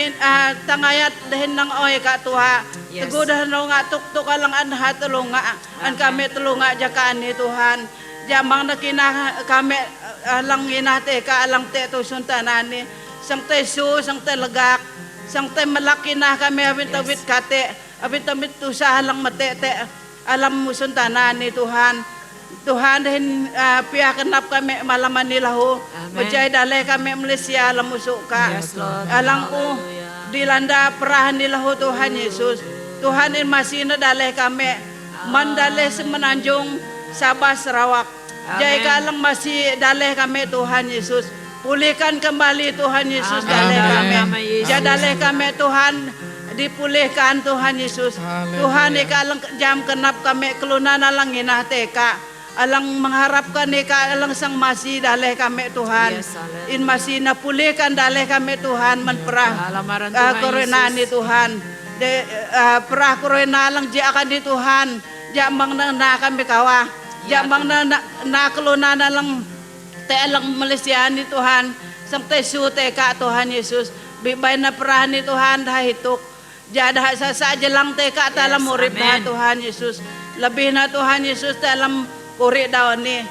Speaker 3: tangayat dahin ng oy ka Tuha.
Speaker 1: Yes.
Speaker 3: Tegudahan no nga tuktuk alang anha tulunga. An kami tulunga jakaan ni Tuhan. Jamang na kami alang inate ka alang te tusun tanan ni. Sang te su, sang te lagak. Sang te malaki na kami abin tawit kate. Abin tawit tusa alang matete. Alam musun tanan ni Tuhan. Tuhan din piyakanap kami malaman nila ho.
Speaker 1: Amen.
Speaker 3: Majay dalay kami Malaysia alam musuk ka.
Speaker 1: Yes, Lord.
Speaker 3: Alang ko
Speaker 1: Hallelujah.
Speaker 3: dilanda perahan nila ho Tuhan Yesus. Tuhan in masih na dalay kami. Mandalay sa Menanjung Sabah Sarawak. Jay ka lang masih dalay kami Tuhan Yesus. Pulihkan kembali Tuhan Yesus
Speaker 1: Amen.
Speaker 3: dalay
Speaker 2: Amen.
Speaker 3: kami.
Speaker 1: Nama Yesus.
Speaker 3: Ja dalay kami Tuhan dipulihkan Tuhan Yesus.
Speaker 2: Hallelujah.
Speaker 3: Tuhan ikalang jam kenap kami keluna na lang inahte ka. Alang mengharapkan ika alang sang masih daleh kami Tuhan.
Speaker 1: Yes, hallelujah.
Speaker 3: In masih napulihkan daleh kami Tuhan menperah
Speaker 1: Alamaran Tuhan
Speaker 3: korona
Speaker 1: Yesus.
Speaker 3: ni Tuhan. De perah korona lang di akan di Tuhan. Jamang na kami kawa. Jamang na keluna na lang te alang Malaysia ni Tuhan. Sang te sute ka Tuhan Yesus. Bibay na perah ni Tuhan dahituk. Jadah sa saja lang te ka talam
Speaker 1: Yes,
Speaker 3: urip na
Speaker 1: amen.
Speaker 3: Tuhan Yesus. Lebih na Tuhan Yesus dalam kuri daw ni.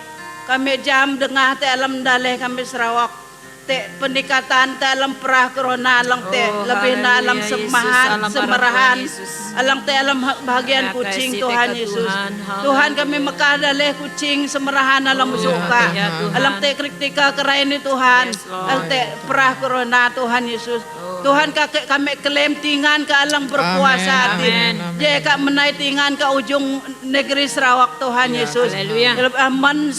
Speaker 3: Kami jam dengah te alam daleh kami Sarawak. Te pendekatan te alam perah corona alang te.
Speaker 1: Oh,
Speaker 3: Lebih na alam
Speaker 1: haleluya,
Speaker 3: semahan,
Speaker 1: Yesus. Alam
Speaker 3: semerahan.
Speaker 1: Tuhan Yesus.
Speaker 3: Alang te alam bahagian
Speaker 1: Terima
Speaker 3: kucing
Speaker 1: kasih,
Speaker 3: Tuhan
Speaker 1: Teka
Speaker 3: Yesus.
Speaker 1: Tuhan.
Speaker 3: Tuhan kami makadaleh kucing semerahan alam musuka.
Speaker 1: ya Tuhan.
Speaker 3: Alang te kritika kerain ni Tuhan.
Speaker 1: Yes, Lord.
Speaker 3: Alang te perah corona Tuhan Yesus. Tuhan kami klaim tingan ka alang berpuasa
Speaker 2: Amen,
Speaker 3: hati.
Speaker 2: amen, amen.
Speaker 3: Jaya ka menai tingan ka ujung negeri Sarawak Tuhan Yesus.
Speaker 1: Haleluya.
Speaker 3: Man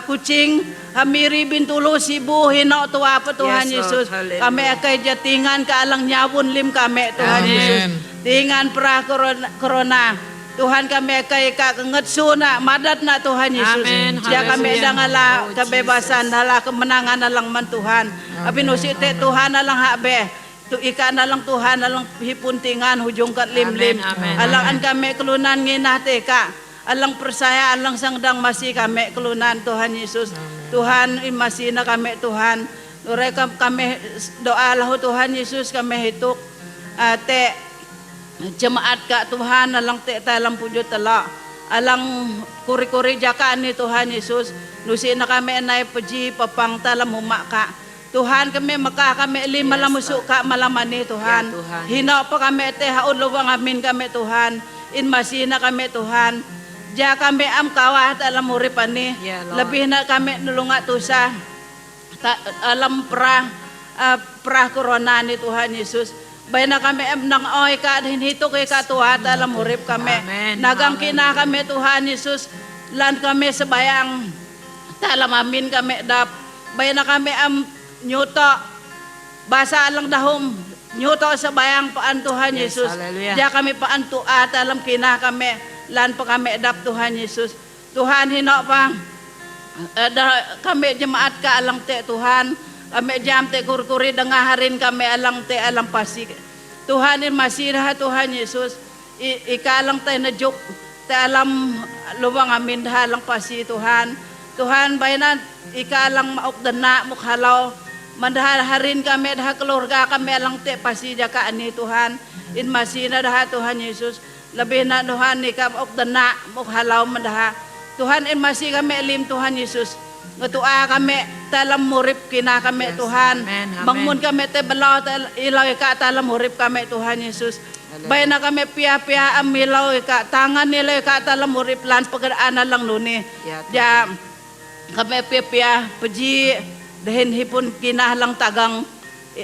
Speaker 3: kucing Hamiri Bintulu Sibu Hino tua apa Tuhan
Speaker 1: Yes, Lord.
Speaker 3: Yesus.
Speaker 1: Haleluya.
Speaker 3: Kami akai jatingan ka alang nyabun lim kami Tuhan
Speaker 2: Amen.
Speaker 3: Yesus. Tingan pra corona. Tuhan kami akai ka ngetsu na madat na Tuhan Yesus.
Speaker 1: Amen.
Speaker 3: Ya kami
Speaker 1: Haleluya.
Speaker 3: dangala
Speaker 1: Oh,
Speaker 3: kebebasan hala kemenangan alang man Tuhan. Abi nusite Tuhan alang hakbe. Tu ikan alang Tuhan alang hipuntingan hujung kat lim-lim.
Speaker 1: Amen, amen,
Speaker 3: Alang kami kelunan nginah teka. Alang persaya alang sangdang masih kami kelunan Tuhan Yesus. Tuhan masih na kami Tuhan. Luray kami doa lahu Tuhan Yesus kami hituk. Te jemaat ka Tuhan alang te talang pujo tala. Alang kuri-kuri jakaan ni Tuhan Yesus. Nusi na kami anay paji papang talam humak ka. Tuhan kami maka kami lima
Speaker 1: Yes,
Speaker 3: lamusuk ka malaman ni Tuhan.
Speaker 1: Ya, Tuhan.
Speaker 3: Hina pa kami te haun luwang amin kami Tuhan. In masina kami Tuhan. Ja kami am kawat alam uripan ni.
Speaker 1: Ya, Lord.
Speaker 3: Lebih na kami nulunga tusa. Alam perah corona ni Tuhan Yesus. Bay na kami am nang oy ka hinito kay katuhat alam urip kami.
Speaker 1: Amen.
Speaker 3: Nagang kina kami Tuhan Yesus. Lan kami sebayang talam amin kami dap. Bay na kami am nyuto. Basa alang dahom. Nyuto sa bayang paan Tuhan
Speaker 1: Yes,
Speaker 3: Yesus.
Speaker 1: hallelujah.
Speaker 3: Ja kami paan tuat alam kina kami. Lan pa kami dap Tuhan Yesus. Tuhan hino pa. Kami jemaat ka alang te Tuhan. Kami jam te kurkuri dengaharin kami alang te alang pasi. Tuhan masih dah Tuhan Yesus. Ikalang te najuk te alam luwang amin dah alang pasi Tuhan. Tuhan bayanan ikalang mauk dana mukhalaw. Mandaharin kami dah keluarga kami alang te pasi jaka ani Tuhan. Masih dah Tuhan Yesus. Lebih na Tuhan ika mauk dana mukhalaw mandah. Tuhan masih kami lim Tuhan Yesus. Ngetua kami dalam murip kina kami Tuhan. Bangun kami te belaw ilaw ika dalam murip kami Tuhan Yesus. Bayna kami pia-pia amilaw ika tangan nila ika dalam murip lan pekerjaan lang luni. Ya kami pia-pia peji dahin hipun kina lang tagang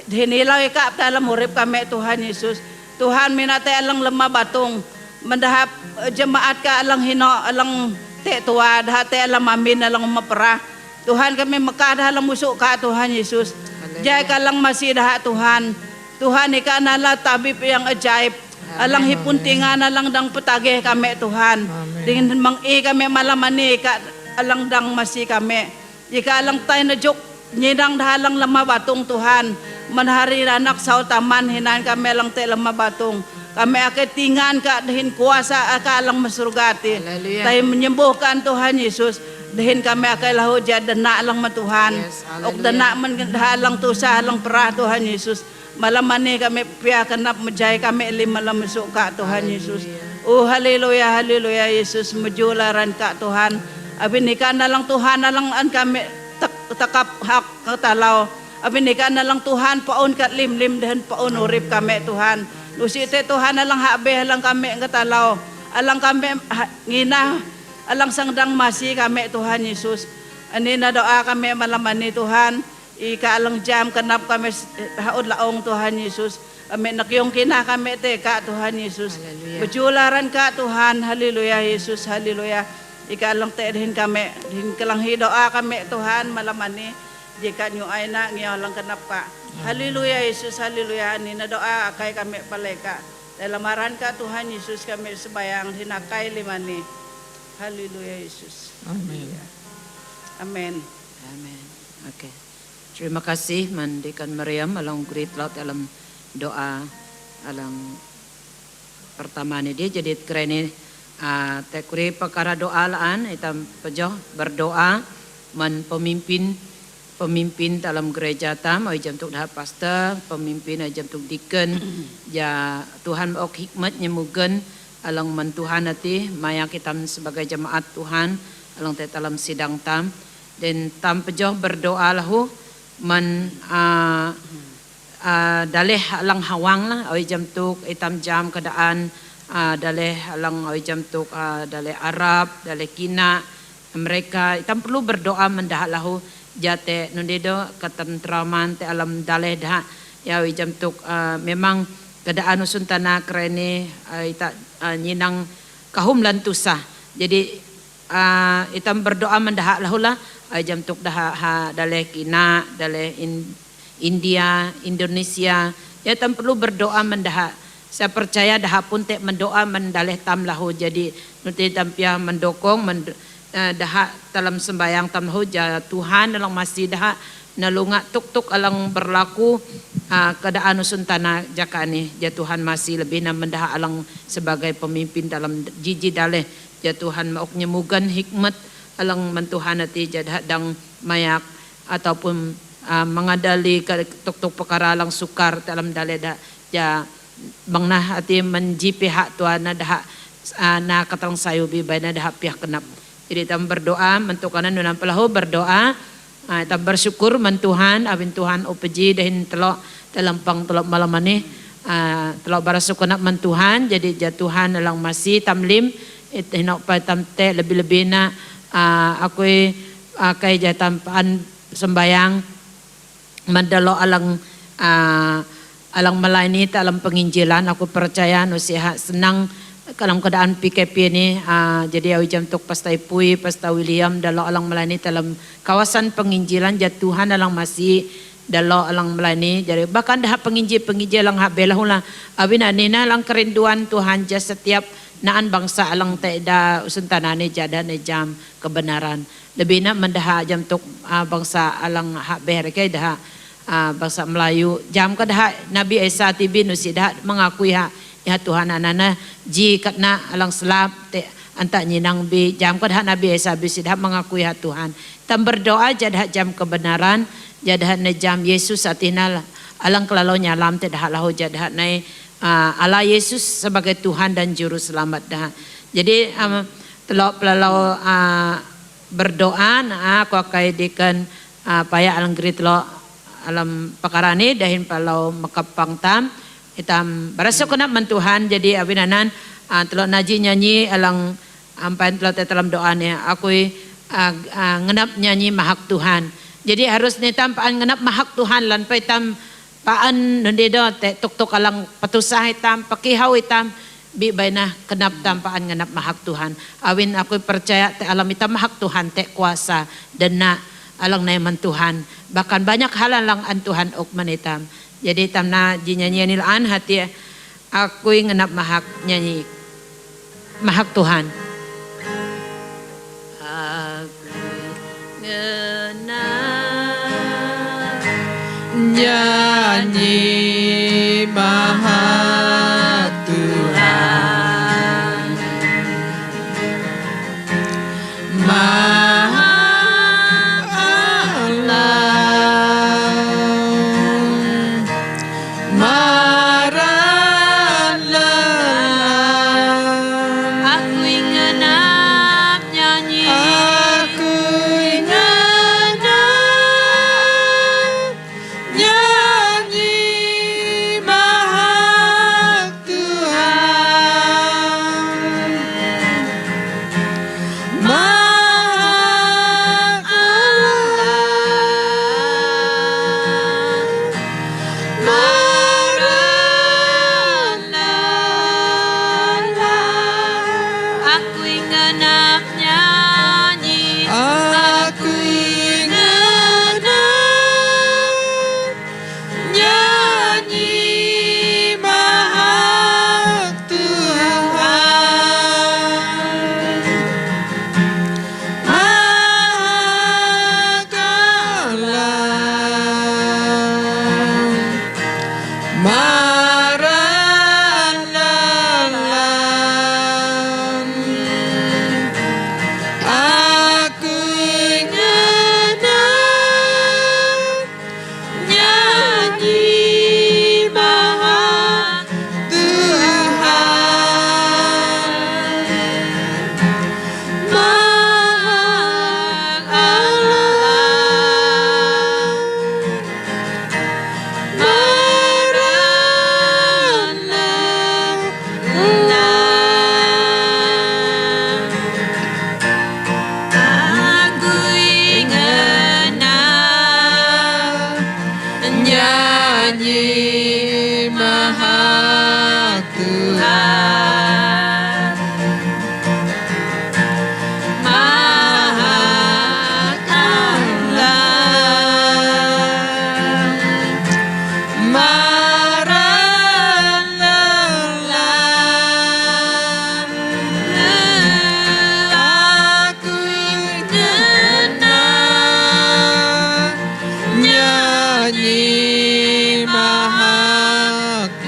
Speaker 3: dahin ilaw ika dalam murip kami Tuhan Yesus. Tuhan minate alang lemah batung mendahap jemaat ka alang hino alang te tua dah te alam amin alang mapera. Tuhan kami mekah dah alang musuk ka Tuhan Yesus. Jai ka lang masih dah Tuhan. Tuhan ika nala tabib yang ajaib. Alang hipuntingan alang dang petagih kami Tuhan. Dengan mangi kami malamani ka alang dang masih kami. Jika alang tay na juk nyidang dah alang lemah batung Tuhan. Manhari anak saw taman hinan kami alang te lemah batung. Kami akan tingan ka dahin kuasa alang masurgati. Tayo menyembuhkan Tuhan Yesus. Dahin kami akan lahu jadana alang matuhan. Ok dana man halang tusa halang perah Tuhan Yesus. Malaman ni kami pia kenap menjay kami lima lam masuk ka Tuhan Yesus. Oh haleluya haleluya Yesus mejularan ka Tuhan. Abi nikah na lang Tuhan na lang an kami takap hak katalaw. Abi nikah na lang Tuhan paun kat lim dahin paun urip kami Tuhan. Lusite Tuhan alang habe alang kami ngatalaw. Alang kami ngina alang sangdang masih kami Tuhan Yesus. Ani na doa kami malaman ni Tuhan. Ika alang jam kenap kami haud laong Tuhan Yesus. Kami nakyong kina kami te ka Tuhan Yesus. Bejularan ka Tuhan. Haleluya Yesus. Haleluya. Ika alang te din kami. Din kalang doa kami Tuhan malaman ni. Jika nyo ay na ngayon lang kenap ka. Haleluya Yesus, haleluya. Ani na doa akay kami paleka. Dalamaran ka Tuhan Yesus kami sebayang hinakay limani. Haleluya Yesus.
Speaker 2: Amen.
Speaker 3: Amen.
Speaker 1: Amen. Okay. Terima kasih Mandikan Maryam alang great lot alam doa alang pertama ni dia jadi keren tekuri perkara doa laan itam pejoh berdoa man pemimpin dalam gereja tam ai jam tuk dah pastor pemimpin ai jam tuk deacon ya Tuhan ok hikmat nyemugen alang man Tuhan hati maya kita sebagai jemaat Tuhan alang te dalam sidang tam dan tam pejoh berdoa lahu man daleh alang hawang lah ai jam tuk itam jam keadaan daleh alang ai jam tuk daleh Arab daleh Kina mereka itam perlu berdoa mendah lahu jate nundedo ketentraman te alam daleh dah ya jam tuk memang keadaan usun tanah kerene ita nyinang kahum lantusah jadi itam berdoa mendah lahulah jam tuk dah daleh Kina daleh India Indonesia ya tam perlu berdoa mendah saya percaya dah pun te mendoa mendaleh tam lahu jadi nuti tampia mendokong dah dalam sembayang tam hoja Tuhan dalam masih dah nalunga tuk alang berlaku keadaan usun tanah jaka ni ya Tuhan masih lebih na mendah alang sebagai pemimpin dalam jiji daleh ya Tuhan mauk nyemugan hikmat alang mentuhan hati jadah dang mayak ataupun mengadali tuk perkara alang sukar dalam daleh dah ya bangna hati menjipi hak Tuhan dah na katang sayubi bayna dah pihak kenap. Jadi tam berdoa mentukanan nunam pelahu berdoa tam bersyukur mentuhan abin Tuhan upeji dahin telok dalam pang telok malam ni telok bersyukur nak mentuhan jadi jatuhan dalam masih tamlim hinok pa tam te lebih-lebih na aku kay jatam pan sembayang mandalo alang melayani dalam penginjilan aku percaya nusiha senang dalam keadaan PKP ini jadi awi jam tuk pastai Pui pastai William dalam alang melayani dalam kawasan penginjilan jatuhan alang masih dalam alang melayani jadi bahkan dah penginjil alang hak belahula abina nina alang kerinduan Tuhan jas setiap naan bangsa alang te da usuntanane jada ne jam kebenaran. Lebih nak mendah jam tuk bangsa alang hak berke dah bangsa Melayu jam kedah Nabi Isa tibi nusi dah mengakui hak ya Tuhan anana ji katna alang selap te anta nyinang bi jam kedah Nabi Isa bi dah mengakui hak Tuhan. Tam berdoa jadah jam kebenaran jadah ne jam Yesus atinal alang kelalau nyalam te dah lahu jadah ne Allah Yesus sebagai Tuhan dan Juru Selamat dah. Jadi telok pelalau berdoa aku akan dikan paya alang gerit lo alam perkara ni dahin palau makapang tam hitam berasa kena mentuhan jadi abinanan telok naji nyanyi alang ampan telok dalam doa ni aku ngenap nyanyi mahak Tuhan. Jadi harus nitam paan ngenap mahak Tuhan lan paitam paan nundi do te tuk alang patusah hitam pakihaw hitam bi baina kenap tampaan nganap mahak Tuhan. Awin aku percaya te alam hitam mahak Tuhan te kuasa dan na alang naiman Tuhan. Bahkan banyak hal alang an Tuhan ok manitam. Jadi tamna jinyanyi nilaan hati aku nganap mahak nyanyi mahak Tuhan. Aku nganap
Speaker 2: nyanyi mahak Tuhan, mahak Allah, marahlah.
Speaker 1: Aku nganap nyanyi
Speaker 2: Aku nganap nyanyi mahak Tuhan, mahak Allah, marahlah.
Speaker 1: aku nganap nyanyi
Speaker 2: Aku nganap nyanyi mahak Tuhan, mahak Allah, marahlah. Aku nganap nyanyi mahak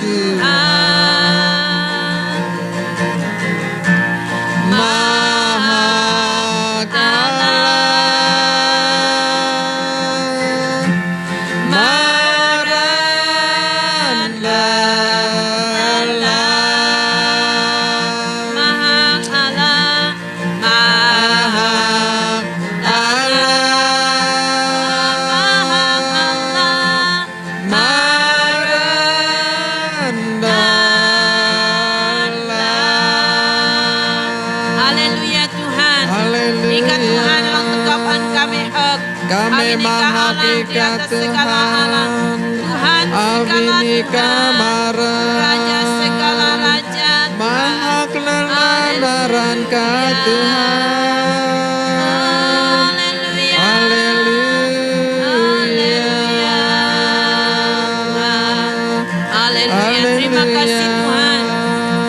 Speaker 2: Tuhan, mahak Kami menghakikat Tuhan, Abinika
Speaker 1: Raja segala raja,
Speaker 2: mahak lelaran ka Tuhan.
Speaker 1: Haleluya.
Speaker 2: Haleluya.
Speaker 1: Haleluya. Terima kasih Tuhan.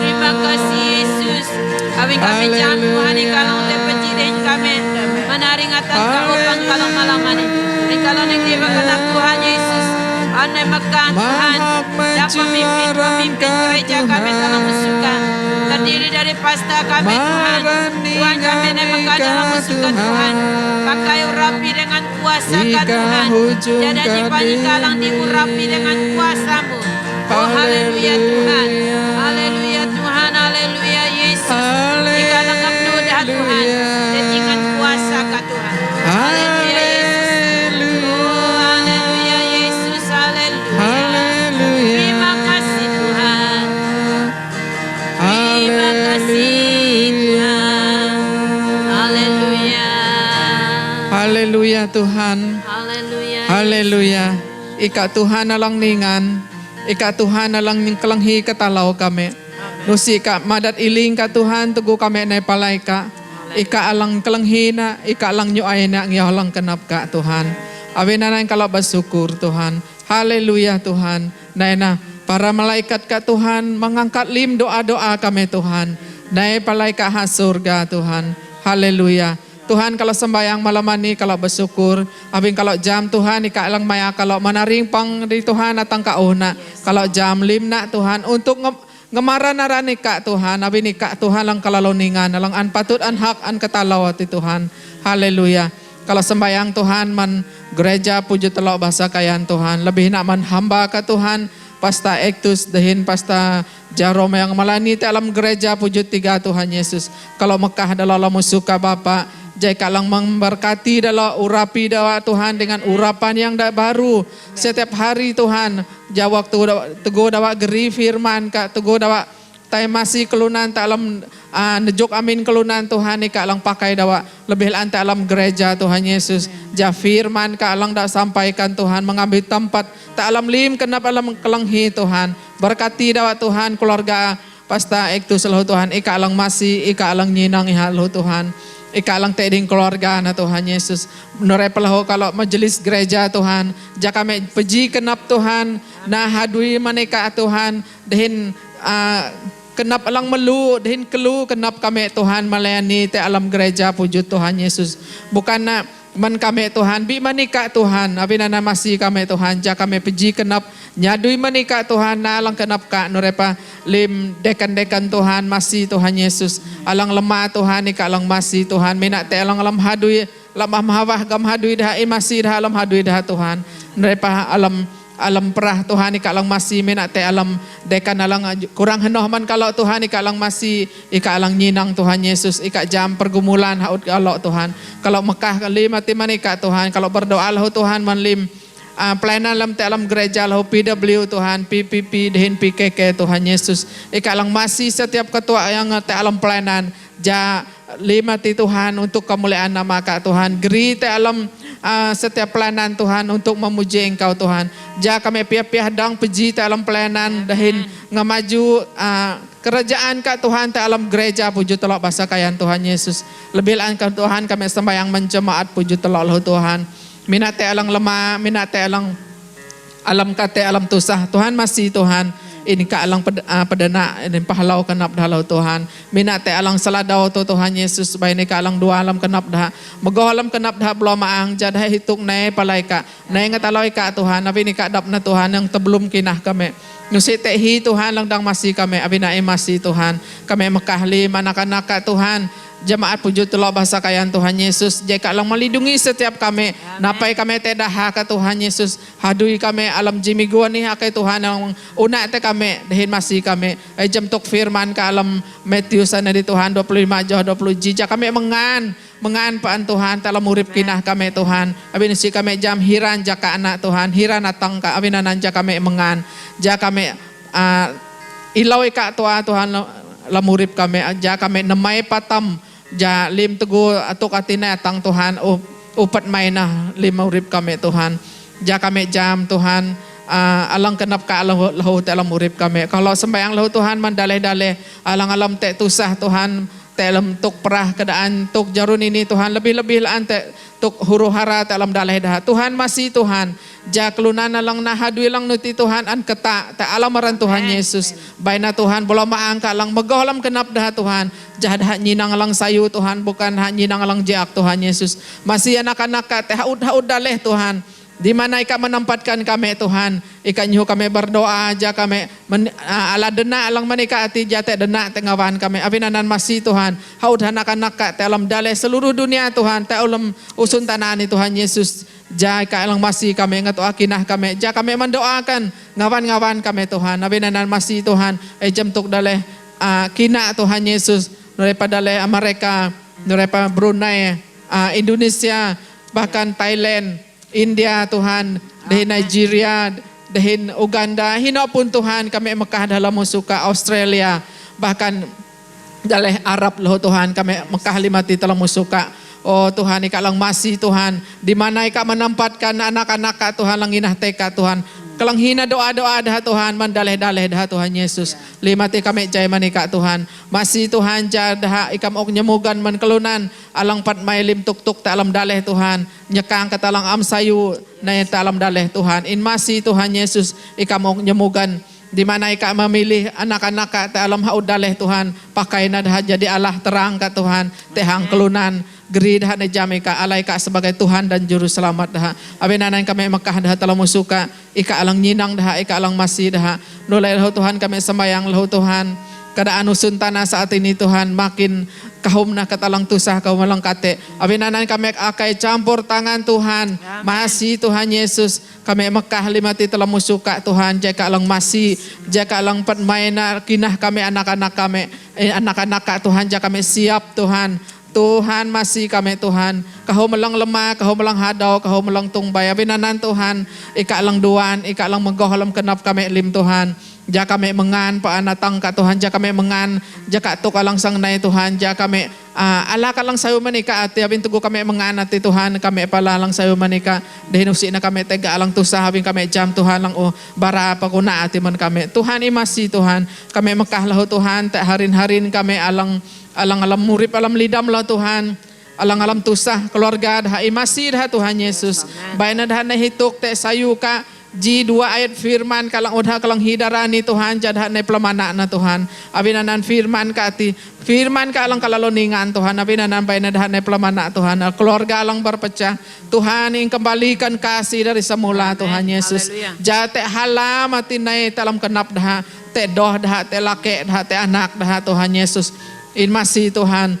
Speaker 1: Terima kasih Yesus. Pandai Mekah Tuhan. Dan pemimpin-pemimpin gereja kami dalam musukan. Terdiri dari pastor kami Tuhan. Tuhan kami naik Mekah dalam musukan Tuhan. Pakai urapi dengan kuasa Tuhan. Jada jipani kalang diurapi dengan kuasa-Mu. Oh haleluya Tuhan. Haleluya Tuhan. Haleluya Yesus. Di kalang abdu dah Tuhan. Dan dengan kuasa Tuhan. Haleluya Yesus. Oh haleluya Yesus. Haleluya. Terima kasih Tuhan. Terima kasih Tuhan. Haleluya.
Speaker 2: Haleluya Tuhan.
Speaker 1: Haleluya.
Speaker 2: Haleluya. Ika Tuhan alang ningan. Ika Tuhan alang ning kelanghi katalaw kami. Nusi ka madat iling ka Tuhan tugu kami na palay ka. Ika alang kelanghi na, ika alang nyuay na ang yahalang kanap ka Tuhan. Awi na nang kalabas syukur Tuhan. Haleluya Tuhan. Na para malaikat ka Tuhan mangangkat lim doa-doa kami Tuhan. Na palay ka ha surga Tuhan. Haleluya. Tuhan kalau sembayang malam ini kalau bersyukur, abing kalau jam Tuhan ika alang maya kalau manaring pang di Tuhan atang kauna, kalau jam limna Tuhan untuk ngemara-naran ika Tuhan, abing ika Tuhan lang kalaloningan, alang an patut an hak an katalawati Tuhan. Haleluya. Kalau sembayang Tuhan man gereja puji telok bahasa kayan Tuhan, lebih nak man hamba ka Tuhan, pasta ektus dahin pasta Jarom yang malani te alam gereja puji tiga Tuhan Yesus. Kalau Mekah dalam suka Bapa Jai kalang memberkati dalam urapi dawa Tuhan dengan urapan yang baru setiap hari Tuhan. Jawab teguh dawa geri firman kak teguh dawa tay masih kelunan tak alam nejuk amin kelunan Tuhan ni kak alang pakai dawa lebih lantai alam gereja Tuhan Yesus. Ja firman kak alang dak sampaikan Tuhan mengambil tempat tak alam lim kenapa alam kelenghi Tuhan. Berkati dawa Tuhan keluarga pasta ektu selalu Tuhan ika alang masih ika alang nyinang ihalo Tuhan. Ika lang teding keluarga na Tuhan Yesus. Menurut pelahu kalau majelis gereja Tuhan. Jaka kami peji kenap Tuhan. Na hadui maneka Tuhan. Dahin kenap alang melu. Dahin kelu kenap kami Tuhan melayani te alam gereja puji Tuhan Yesus. Bukan na man kami Tuhan. Bi manika Tuhan. Abi na masih kami Tuhan. Jaka kami peji kenap. Nyadui manika Tuhan. Na alang kenap ka. Nurepa lim dekan-dekan Tuhan masih Tuhan Yesus. Alang lemah Tuhan ika alang masih Tuhan. Minat te alang alam hadui. Lamah mahawah gam hadui dah masih dah alam hadui dah Tuhan. Nurepa alam perah Tuhan ika alang masih. Minat te alam dekan alang kurang henoh man kalau Tuhan ika alang masih. Ika alang nyinang Tuhan Yesus. Ika jam pergumulan haud kalau Tuhan. Kalau Mekah lim ati manika Tuhan. Kalau berdoa lahu Tuhan man lim. Pelayanan dalam alam gereja lahu PW Tuhan, PPP, dahin PKK Tuhan Yesus. Ika alang masih setiap ketua yang alam pelayanan. Ja lima ti Tuhan untuk kemuliaan nama Kak Tuhan. Geri te alam setiap pelayanan Tuhan untuk memuji Engkau Tuhan. Ja kami pihak-pihak dang peji te alam pelayanan dahin ngamaju kerajaan Kak Tuhan te alam gereja puji telok bahasa kayan Tuhan Yesus. Lebih langkah Tuhan kami sembahyang menjemaat puji telok lahu Tuhan. Minate alang lemah, minate alang alam kate alam tusah. Tuhan masih Tuhan. Ini ka alang pedana ini pahalau kenap dalau Tuhan. Minate alang saladau tu Tuhan Yesus. Baik ini ka alang dua alam kenap dah. Megoh alam kenap dah belum maang. Jadah hitung nae palai ka. Nae ngataloi ka Tuhan. Tapi ini ka dap na Tuhan yang tebelum kinah kami. Nusi tehi Tuhan lang dang masih kami. Abi nae masih Tuhan. Kami mekahli anak-anak ka Tuhan. Jemaat puji telok bahasa kayan Tuhan Yesus. Jika lang melindungi setiap kami. Napai kami tedah ka Tuhan Yesus. Hadui kami alam jimiguan ni kay Tuhan ang una te kami. Dahin masih kami. Ay jam tok firman ka alam Matthew sana di Tuhan 25 jauh 20 jija kami mengan paan Tuhan. Talam urip kinah kami Tuhan. Abin si kami jam hiran jaka anak Tuhan. Hiran atang ka. Abin nananja kami mengan. Jaka kami ilaw ka Tuhan lamurip kami. Jaka kami namay patam. Ja lim teguh atuk atina atang Tuhan upat may na lima urip kami Tuhan. Ja kami jam Tuhan alang kenap ka lahu te alam urip kami. Kalau sembayang lahu Tuhan man dale-dale alang te tusah Tuhan te alam tuk perah keadaan tuk jarun ini Tuhan lebih-lebih laan te tuk huru hara te alam dale dah. Tuhan masih Tuhan. Ja kelunan lang nahadui lang nuti Tuhan an keta te alamaran Tuhan Yesus. Baina Tuhan bola maangka lang megolam kenap dah Tuhan. Jadah nyinang lang sayu Tuhan bukan nyinang lang jak Tuhan Yesus. Masih anak-anak te haud daleh Tuhan. Di mana Ika menempatkan kami Tuhan, Ika nyuruh kami berdoa aja kami ala dena alang manika ati jate dena tengawan kami. Abinanan masih Tuhan, haud anak-anak ka te alam dale seluruh dunia Tuhan, te ulam usun tanani Tuhan Yesus. Ja Ika alang masih kami ingat akinah kami, ja kami mendoakan ngawan-ngawan kami Tuhan. Abinanan masih Tuhan, jam tuk dale kina Tuhan Yesus, daripada dale Amerika, daripada Brunei, Indonesia, bahkan Thailand, India Tuhan, dahin Nigeria, dahin Uganda, hino pun Tuhan kami Mekah dalam musuka Australia, bahkan daleh Arab loh Tuhan kami Mekah limati dalam musuka. Oh Tuhan Ika lang masih Tuhan, di mana Ika menempatkan anak-anak ka Tuhan lang inah teka Tuhan. Kalang hina doa-doa dah Tuhan, mandaleh-daleh dah Tuhan Yesus. Limati kami jay manika Tuhan. Masih Tuhan jadah ikam ok nyemugan man kelunan alang pat may lim tuk-tuk ta alam daleh Tuhan. Nyekang katalang am sayu na ta alam daleh Tuhan. In masih Tuhan Yesus ikam ok nyemugan di mana Ika memilih anak-anak ka ta alam haud daleh Tuhan. Pakai na dah jadi Allah terang ka Tuhan. Tehang kelunan gerid hane jami ka alai ka sebagai Tuhan dan juru selamat dah. Abinanan kami Mekah dah telah musuka Ika alang nyinang dah Ika alang masih dah. Nulai lahu Tuhan kami sembayang lahu Tuhan. Keadaan usun tanah saat ini Tuhan makin kahum na katalang tusah kau malang kate. Abinanan kami akai campur tangan Tuhan. Masih Tuhan Yesus kami Mekah limati telah musuka Tuhan. Jaka alang masih jaka alang pat maina kinah kami anak-anak kami anak-anak ka Tuhan jaka kami siap Tuhan. Tuhan masih kami Tuhan, kau melang lemah, kau melang hadau, kau melang tungbay. Abinanan Tuhan, Ika alang duan, Ika alang menggohalam kenap kami lim Tuhan. Jaka kami mengan paanatang ka Tuhan, jaka kami mengan, jaka tuk alang sang nai Tuhan, jaka kami ala kalang sayo manika ati abin tugo kami mengan ati Tuhan, kami palalang sayo manika, dehinusi na kami tega alang tusah abin kami jam Tuhan lang bara paguna ati man kami. Tuhan imasi Tuhan, kami makahlahu Tuhan, tak harin-harin kami alang murip alam lidam lah Tuhan, alang tusah keluarga dah imasi dah Tuhan Yesus. Baina dah nahituk te sayu ka Ji 2 ayat firman kalang udha kalang hidarani Tuhan jadah na pelamana na Tuhan. Abinanan firman ka ati firman ka alang kalaloningan Tuhan. Abinanan baina dah na pelamana Tuhan. Keluarga alang berpecah Tuhan ing kembalikan kasih dari semula Tuhan Yesus. Jate halam ati nai dalam kenap dah te doh dah te lake dah te anak dah Tuhan Yesus. In masih Tuhan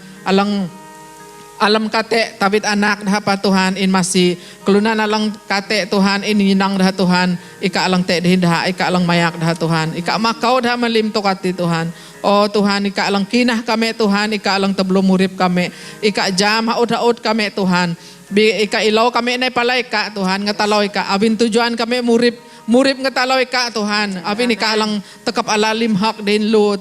Speaker 2: alam kate tabit anak dah pa Tuhan in masih kelunan alang kate Tuhan in yinang dah Tuhan ika alang te dah ika alang mayak dah Tuhan ika makau dah malim tokati Tuhan. Oh Tuhan ika alang kinah kami Tuhan ika alang tebelum murip kami ika jam haud kami Tuhan ika ilaw kami na palay ka Tuhan ngatalaw ika abin tujuan kami murip ngatalaw ika Tuhan abin ika alang tekap alalim hak din lu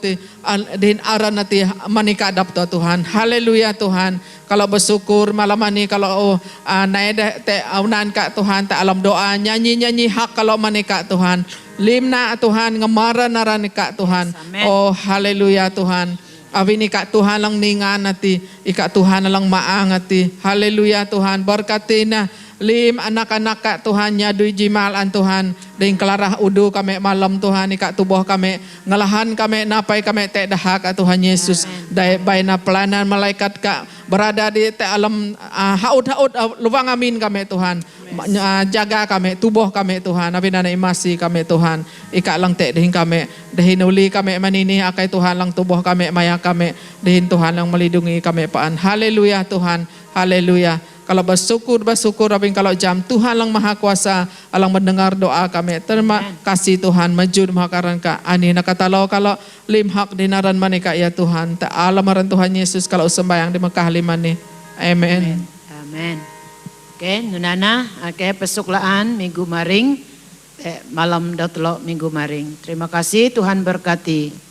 Speaker 2: din aran nati manika dapto Tuhan. Haleluya Tuhan. Kalau bersyukur malam ini kalau naida te aunan ka Tuhan ta alam doa nyanyi hak kalau manika Tuhan. Limna Tuhan ngemaran naran ka Tuhan. Oh haleluya Tuhan. Awini ka Tuhan lang ningan nati ika Tuhan lang maangati. Haleluya Tuhan. Berkatina lim anak-anak ka Tuhan nyadui jimalan Tuhan ding kelarah udu kami malam Tuhan ika tubuh kami ngalahan kami napai kami te dahak ka Tuhan Yesus dai baina pelanan malaikat ka berada di te alam haud luang amin kami Tuhan jaga kami tubuh kami Tuhan abinana imasi kami Tuhan ika lang te ding kami dehin uli kami manini akai Tuhan lang tubuh kami maya kami dehin Tuhan lang melindungi kami paan. Haleluya Tuhan. Haleluya. Kalau bersyukur abing kalau jam Tuhan lang maha kuasa alang mendengar doa kami. Terima kasih Tuhan majud mahakaran ka ani nakatalaw kalau limhak dinaran manika ya Tuhan. Ta alamaran Tuhan Yesus kalau sembayang di Mekah liman ni. Amen.
Speaker 1: Amen. Okay, nunana okay, pesuklaan minggu maring malam datlo minggu maring. Terima kasih Tuhan berkati.